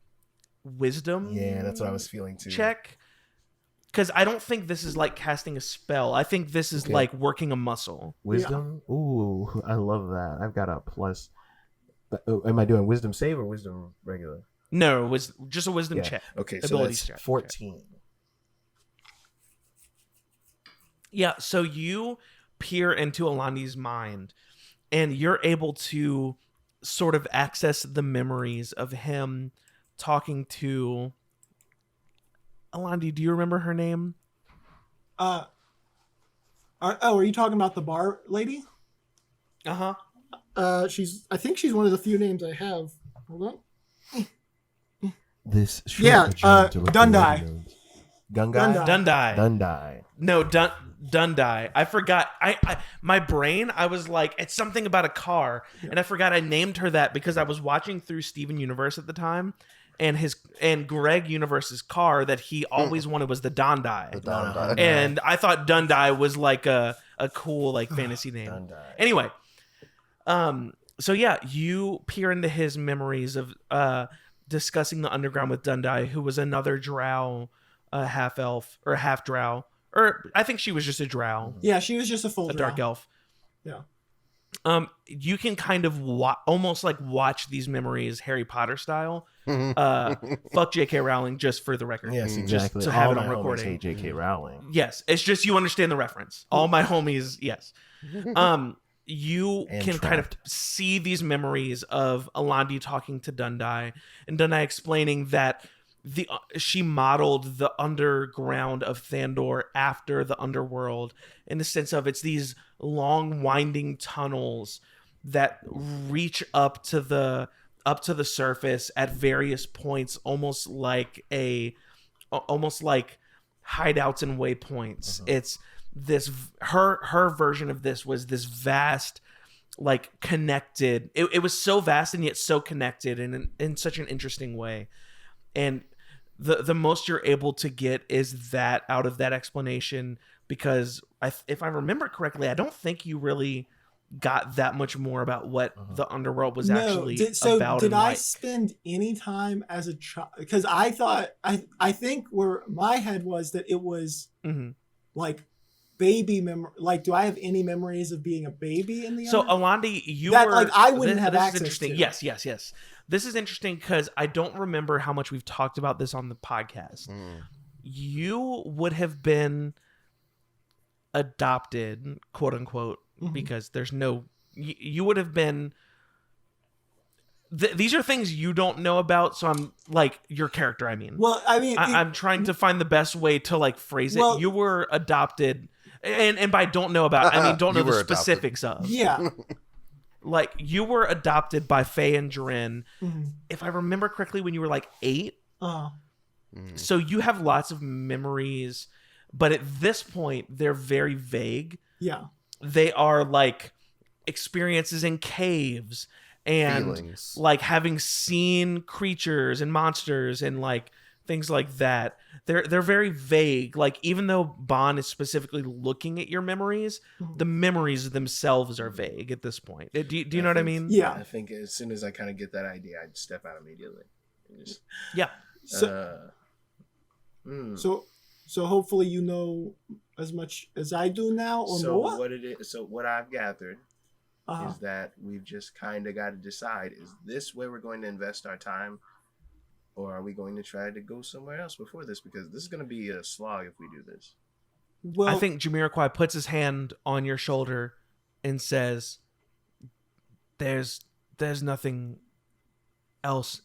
[SPEAKER 1] wisdom
[SPEAKER 2] Yeah, that's what I was feeling too.
[SPEAKER 1] check. Because I don't think this is like casting a spell. I think this is like working a muscle.
[SPEAKER 2] Wisdom? Yeah. Ooh, I love that. I've got a plus. Am I doing wisdom save or wisdom regular?
[SPEAKER 1] No, it was just a wisdom check.
[SPEAKER 2] Okay, so
[SPEAKER 1] Ability
[SPEAKER 2] that's
[SPEAKER 1] check.
[SPEAKER 2] 14.
[SPEAKER 1] Yeah, so you peer into Alandi's mind, and you're able to sort of access the memories of him talking to... Alandi, do you remember her name?
[SPEAKER 3] Are you talking about the bar lady?
[SPEAKER 1] Uh-huh.
[SPEAKER 3] I think she's one of the few names I have. Hold on.
[SPEAKER 2] This
[SPEAKER 3] Dundai.
[SPEAKER 2] Dundai.
[SPEAKER 1] No, Dundai. I forgot. I my brain, I was like, it's something about a car, and I forgot I named her that because I was watching through Steven Universe at the time, and Greg Universe's car that he always wanted was the Dundai.
[SPEAKER 4] The Dundai.
[SPEAKER 1] And I thought Dundai was like a cool like fantasy name.
[SPEAKER 2] Dundai.
[SPEAKER 1] Anyway, so yeah, you peer into his memories of discussing the underground with Dundai, who was another drow, half elf or half drow, or I think she was just a drow.
[SPEAKER 3] Yeah, she was just a full
[SPEAKER 1] a dark elf.
[SPEAKER 3] Yeah.
[SPEAKER 1] You can kind of almost like watch these memories Harry Potter style. Fuck J.K. Rowling, just for the record.
[SPEAKER 2] Yes,
[SPEAKER 1] Just
[SPEAKER 2] exactly.
[SPEAKER 1] to have
[SPEAKER 2] All
[SPEAKER 1] it
[SPEAKER 2] my
[SPEAKER 1] on
[SPEAKER 2] homies
[SPEAKER 1] recording.
[SPEAKER 2] hate J.K. Rowling.
[SPEAKER 1] Yes, it's just you understand the reference. All my homies, yes. You
[SPEAKER 2] And
[SPEAKER 1] can kind of
[SPEAKER 2] trapped.
[SPEAKER 1] see these memories of Alandi talking to Dundai, and Dundai explaining that she modeled the underground of Thandor after the underworld, in the sense of it's these long winding tunnels that reach up to the surface at various points, almost like hideouts and waypoints. It's this her version of this was this vast, like, connected. It was so vast and yet so connected in such an interesting way. And the most you're able to get is that out of that explanation, because if I remember correctly, I don't think you really got that much more about what the underworld was actually about.
[SPEAKER 3] Did
[SPEAKER 1] and
[SPEAKER 3] I
[SPEAKER 1] like.
[SPEAKER 3] spend any time as a child? Because I thought I think where my head was that it was like baby memory. Like, do I have any memories of being a baby in the
[SPEAKER 1] So
[SPEAKER 3] underworld?
[SPEAKER 1] Alandi, you
[SPEAKER 3] That,
[SPEAKER 1] were
[SPEAKER 3] like, I wouldn't have
[SPEAKER 1] this
[SPEAKER 3] access
[SPEAKER 1] is interesting.
[SPEAKER 3] to.
[SPEAKER 1] Yes. This is interesting because I don't remember how much we've talked about this on the podcast. You would have been adopted, quote unquote, because there's no. You would have been. These are things you don't know about, so I'm like your character. I mean,
[SPEAKER 3] Well, I mean,
[SPEAKER 1] I'm trying to find the best way to like phrase it.
[SPEAKER 3] Well-
[SPEAKER 1] You were adopted, and by don't know about, I mean don't know
[SPEAKER 4] You
[SPEAKER 1] the
[SPEAKER 4] were adopted.
[SPEAKER 1] specifics of.
[SPEAKER 3] yeah.
[SPEAKER 1] Like, you were adopted by Faye and Jaren, if I remember correctly, when you were like 8. So you have lots of memories, but at this point, they're very vague.
[SPEAKER 3] Yeah.
[SPEAKER 1] They are like experiences in caves and
[SPEAKER 4] Feelings.
[SPEAKER 1] like having seen creatures and monsters and like things like that. They're very vague. Like, even though Bond is specifically looking at your memories, the memories themselves are vague at this point. Do you know what I mean?
[SPEAKER 3] Yeah.
[SPEAKER 2] I think as soon as I kind of get that idea, I'd step out immediately. And just,
[SPEAKER 1] Yeah.
[SPEAKER 3] So hopefully you know as much as I do now, or
[SPEAKER 2] so
[SPEAKER 3] more.
[SPEAKER 2] what I've gathered
[SPEAKER 3] Uh-huh.
[SPEAKER 2] is that we've just kind of got to decide: is this where we're going to invest our time, or are we going to try to go somewhere else before this? Because this is going to be a slog if we do this.
[SPEAKER 3] Well,
[SPEAKER 1] I think Jamiroquai puts his hand on your shoulder and says, "There's
[SPEAKER 2] Mm.
[SPEAKER 1] nothing else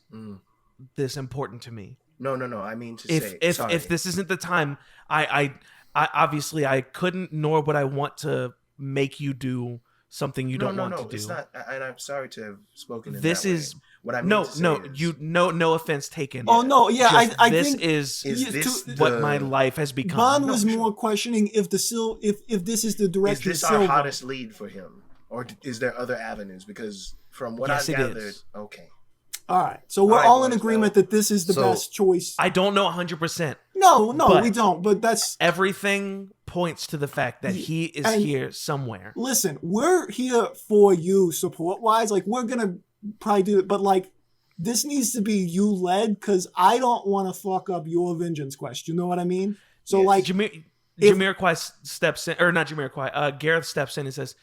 [SPEAKER 1] this important to me.
[SPEAKER 2] No. I mean to
[SPEAKER 1] If
[SPEAKER 2] say, sorry.
[SPEAKER 1] if this isn't the time, I obviously I couldn't, nor would I want to make you do something you don't want to do.
[SPEAKER 2] It's not. And I'm sorry to have spoken. In
[SPEAKER 1] This
[SPEAKER 2] that way.
[SPEAKER 1] is
[SPEAKER 2] what I mean. To say is,
[SPEAKER 1] no offense taken.
[SPEAKER 3] oh no, yeah,
[SPEAKER 1] Just
[SPEAKER 3] I
[SPEAKER 1] this
[SPEAKER 3] think
[SPEAKER 1] is
[SPEAKER 2] this
[SPEAKER 1] what
[SPEAKER 2] the-
[SPEAKER 1] my life has become.
[SPEAKER 3] Bond
[SPEAKER 2] No,
[SPEAKER 3] was
[SPEAKER 2] sure.
[SPEAKER 3] more questioning if if this is the
[SPEAKER 2] Is
[SPEAKER 3] direction
[SPEAKER 2] this
[SPEAKER 3] of
[SPEAKER 2] our
[SPEAKER 3] Silva.
[SPEAKER 2] hottest lead for him, or is there other avenues? Because from what
[SPEAKER 1] Yes,
[SPEAKER 2] I've
[SPEAKER 1] it
[SPEAKER 2] gathered,
[SPEAKER 1] is.
[SPEAKER 2] okay.
[SPEAKER 3] All right, so we're
[SPEAKER 2] All right,
[SPEAKER 3] all in
[SPEAKER 2] boys,
[SPEAKER 3] agreement
[SPEAKER 2] well,
[SPEAKER 3] that this is the
[SPEAKER 4] so-
[SPEAKER 3] best choice.
[SPEAKER 1] I don't know 100%.
[SPEAKER 3] No,
[SPEAKER 1] but-
[SPEAKER 3] we don't. But that's
[SPEAKER 1] Everything points to the fact that he is
[SPEAKER 3] And-
[SPEAKER 1] here somewhere.
[SPEAKER 3] listen. We're here for you, support wise. Like, we're gonna probably do it, but like, this needs to be you led, because I don't want to fuck up your vengeance quest. You know what I mean? So
[SPEAKER 2] Yes.
[SPEAKER 3] like,
[SPEAKER 1] Jamiroquai steps in, or not Jamiroquai, Gareth steps in and says,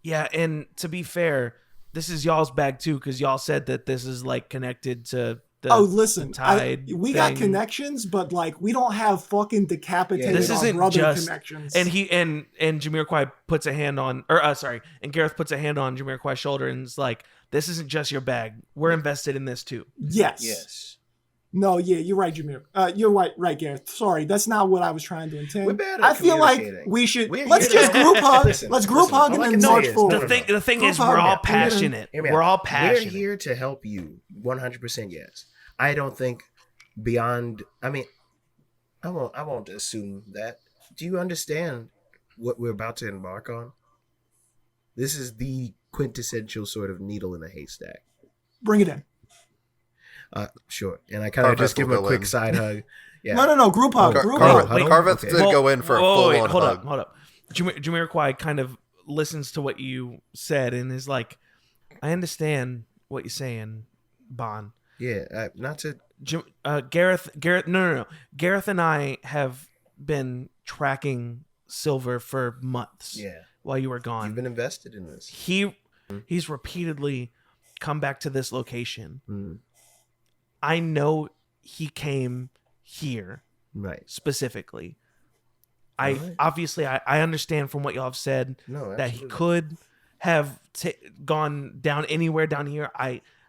[SPEAKER 1] "Yeah, and to be fair, this is y'all's bag too, because y'all said that this is like connected to the
[SPEAKER 3] oh, listen,
[SPEAKER 1] the tide
[SPEAKER 3] we got
[SPEAKER 1] thing."
[SPEAKER 3] connections, but like, we don't have fucking decapitated
[SPEAKER 1] This
[SPEAKER 3] our
[SPEAKER 1] isn't
[SPEAKER 3] brother
[SPEAKER 1] just
[SPEAKER 3] connections.
[SPEAKER 1] and Jamiroquai puts a hand on, and Gareth puts a hand on Jamiroquai's shoulder and is like, "This isn't just your bag. We're invested in this too."
[SPEAKER 2] Yes.
[SPEAKER 3] No, yeah, you're right, Jameer. You're right, Gareth. Sorry, that's not what I was trying to intend.
[SPEAKER 2] We're bad at
[SPEAKER 3] I feel like
[SPEAKER 2] communicating.
[SPEAKER 3] we should
[SPEAKER 2] We're
[SPEAKER 3] let's
[SPEAKER 2] here
[SPEAKER 3] just
[SPEAKER 2] to-
[SPEAKER 3] group hug.
[SPEAKER 2] Listen,
[SPEAKER 3] let's group
[SPEAKER 2] listen,
[SPEAKER 3] hug
[SPEAKER 2] all
[SPEAKER 3] and
[SPEAKER 2] I
[SPEAKER 3] then
[SPEAKER 2] can say
[SPEAKER 3] march
[SPEAKER 2] is-
[SPEAKER 3] forward.
[SPEAKER 1] The thing
[SPEAKER 3] Group
[SPEAKER 1] is,
[SPEAKER 3] hug.
[SPEAKER 1] we're all
[SPEAKER 3] Yeah,
[SPEAKER 1] passionate.
[SPEAKER 2] Hear me out.
[SPEAKER 1] We're all passionate.
[SPEAKER 2] We're here to help you, 100%. Yes. I don't think beyond. I mean, I won't assume that. Do you understand what we're about to embark on? This is the quintessential sort of needle in a haystack.
[SPEAKER 3] Bring it in.
[SPEAKER 2] Sure. And I kind of
[SPEAKER 4] Carveth
[SPEAKER 2] just give him
[SPEAKER 4] will
[SPEAKER 2] a
[SPEAKER 4] go
[SPEAKER 2] quick
[SPEAKER 4] in.
[SPEAKER 2] side hug. Yeah.
[SPEAKER 3] No, group hug.
[SPEAKER 4] Car-
[SPEAKER 3] Group
[SPEAKER 4] Carveth,
[SPEAKER 3] hug.
[SPEAKER 2] Wait.
[SPEAKER 4] Carveth
[SPEAKER 2] Okay.
[SPEAKER 4] did go in for a full-on
[SPEAKER 1] hold
[SPEAKER 4] hug.
[SPEAKER 1] up. Jamiroquai kind of listens to what you said and is like, "I understand what you're saying, Bond."
[SPEAKER 2] Yeah. Not to.
[SPEAKER 1] Gareth, no. Gareth and I have been tracking Silver for months.
[SPEAKER 2] Yeah.
[SPEAKER 1] While you were gone.
[SPEAKER 2] You've been invested in this.
[SPEAKER 1] He He's repeatedly come back to this location.
[SPEAKER 2] Mm.
[SPEAKER 1] I know he came here
[SPEAKER 2] Right.
[SPEAKER 1] specifically.
[SPEAKER 2] Right.
[SPEAKER 1] Obviously I understand from what y'all have said
[SPEAKER 2] No,
[SPEAKER 1] that he
[SPEAKER 2] absolutely.
[SPEAKER 1] could have gone down anywhere down here.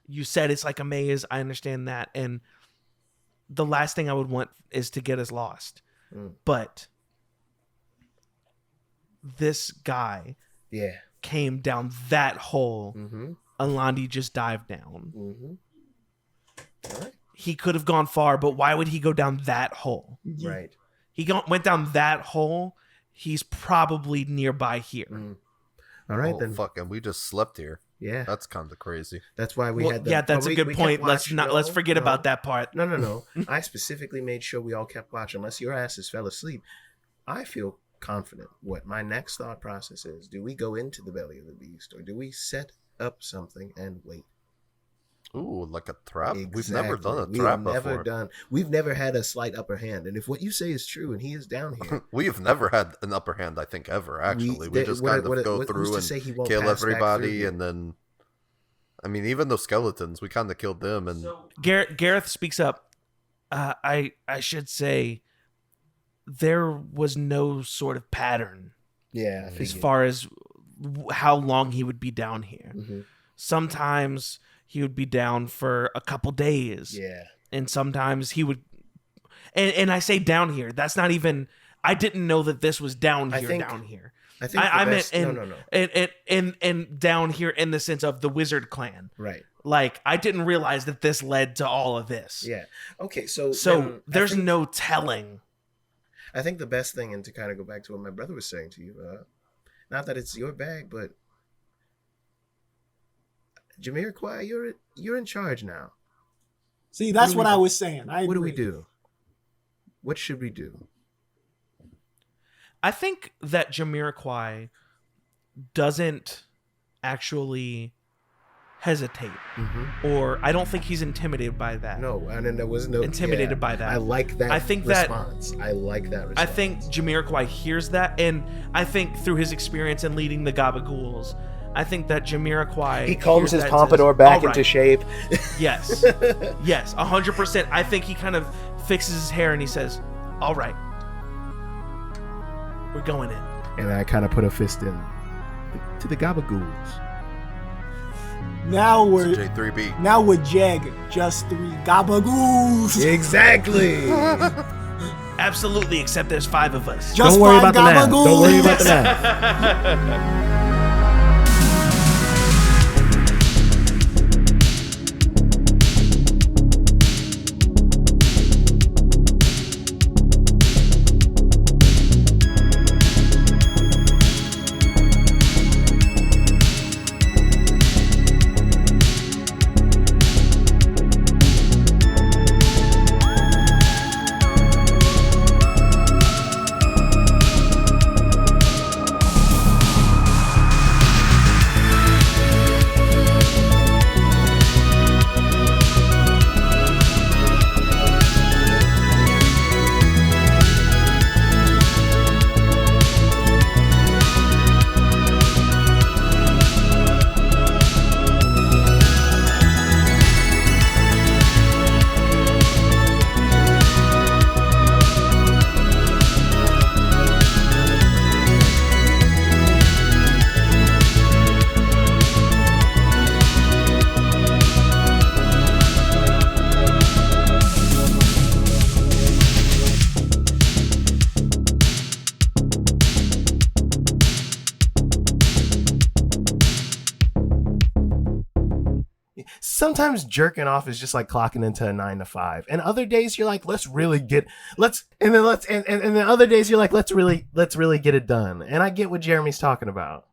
[SPEAKER 1] You said it's like a maze. I understand that, and the last thing I would want is to get us lost.
[SPEAKER 2] Mm.
[SPEAKER 1] But this guy
[SPEAKER 2] Yeah.
[SPEAKER 1] came down that hole.
[SPEAKER 2] Mm-hmm.
[SPEAKER 1] Alandi just dived down.
[SPEAKER 2] Mm-hmm. All right.
[SPEAKER 1] He could have gone far, but why would he go down that hole?
[SPEAKER 3] Yeah.
[SPEAKER 2] Right.
[SPEAKER 1] He went down that hole. He's probably nearby here.
[SPEAKER 2] Mm. All right,
[SPEAKER 4] Oh,
[SPEAKER 2] then.
[SPEAKER 4] fuck, and we just slept here.
[SPEAKER 2] Yeah.
[SPEAKER 4] That's kind of crazy.
[SPEAKER 2] That's why we
[SPEAKER 1] Well,
[SPEAKER 2] had the...
[SPEAKER 1] yeah, that's
[SPEAKER 2] oh,
[SPEAKER 1] a good
[SPEAKER 2] we
[SPEAKER 1] point.
[SPEAKER 2] kept
[SPEAKER 1] Let's
[SPEAKER 2] watch.
[SPEAKER 1] let's forget
[SPEAKER 2] No.
[SPEAKER 1] about that part.
[SPEAKER 2] No. I specifically made sure we all kept watch. Unless your asses fell asleep, I feel confident what my next thought process is. Do we go into the belly of the beast, or do we set up something and wait?
[SPEAKER 4] Ooh, like a trap?
[SPEAKER 2] Exactly.
[SPEAKER 4] We've never done a trap before.
[SPEAKER 2] We've never had a slight upper hand. And if what you say is true and he is down here,
[SPEAKER 4] We've never had an upper hand, I think, ever, actually. We just
[SPEAKER 2] what-
[SPEAKER 4] kind of
[SPEAKER 2] what-
[SPEAKER 4] go
[SPEAKER 2] who's
[SPEAKER 4] through
[SPEAKER 2] to
[SPEAKER 4] and
[SPEAKER 2] say he won't
[SPEAKER 4] kill
[SPEAKER 2] pass back
[SPEAKER 4] everybody,
[SPEAKER 2] through?
[SPEAKER 4] and then... I mean, even those skeletons, we kind of killed them, and...
[SPEAKER 1] Gareth speaks up. I should say there was no sort of pattern
[SPEAKER 2] yeah, I
[SPEAKER 1] as
[SPEAKER 2] figured.
[SPEAKER 1] far as how long he would be down here.
[SPEAKER 2] Mhm.
[SPEAKER 1] Sometimes he would be down for a couple days.
[SPEAKER 2] Yeah,
[SPEAKER 1] And sometimes he would and I say down here. That's not even I didn't know that this was down
[SPEAKER 2] I
[SPEAKER 1] here
[SPEAKER 2] think-
[SPEAKER 1] down here.
[SPEAKER 2] I think
[SPEAKER 1] I
[SPEAKER 2] the
[SPEAKER 1] meant
[SPEAKER 2] best,
[SPEAKER 1] in,
[SPEAKER 2] no.
[SPEAKER 1] and down here in the sense of the wizard clan.
[SPEAKER 2] Right.
[SPEAKER 1] Like I didn't realize that this led to all of this.
[SPEAKER 2] Yeah. Okay. So then I
[SPEAKER 1] There's
[SPEAKER 2] think-
[SPEAKER 1] no telling.
[SPEAKER 2] I think the best thing, and to kind of go back to what my brother was saying to you, not that it's your bag, but Jamiroquai, you're in charge now.
[SPEAKER 3] See, that's
[SPEAKER 2] do
[SPEAKER 3] what
[SPEAKER 2] we
[SPEAKER 3] I
[SPEAKER 2] do?
[SPEAKER 3] was saying.
[SPEAKER 2] What do we do? What should we do?
[SPEAKER 1] I think that Jamiroquai doesn't actually hesitate, or I don't think he's intimidated by that.
[SPEAKER 2] No, and then there was no
[SPEAKER 1] Intimidated by that.
[SPEAKER 2] I like that.
[SPEAKER 1] I think that-
[SPEAKER 2] response. I like that response.
[SPEAKER 1] I think Jamiroquai hears that, and I think through his experience in leading the Gabagools, I think that Jamiroquai
[SPEAKER 2] he combs
[SPEAKER 1] hears
[SPEAKER 2] his
[SPEAKER 1] that and
[SPEAKER 2] pompadour
[SPEAKER 1] says,
[SPEAKER 2] back
[SPEAKER 1] "All right."
[SPEAKER 2] into shape.
[SPEAKER 1] Yes, yes, 100%. I think he kind of fixes his hair and he says, "All right, we're going in."
[SPEAKER 2] And I kind of put a fist in to the Gabagools.
[SPEAKER 3] Now we're
[SPEAKER 4] J3B.
[SPEAKER 3] now we're Jag, just 3 gabagoos.
[SPEAKER 2] Exactly.
[SPEAKER 1] Absolutely, except there's 5 of us.
[SPEAKER 3] Just
[SPEAKER 2] Don't worry
[SPEAKER 3] 5
[SPEAKER 2] about the math.
[SPEAKER 3] gabagoos.
[SPEAKER 2] Don't worry about the math. Sometimes jerking off is just like clocking into a 9 to 5, and other days you're like, and then other days you're like, let's really get it done. And I get what Jeremy's talking about.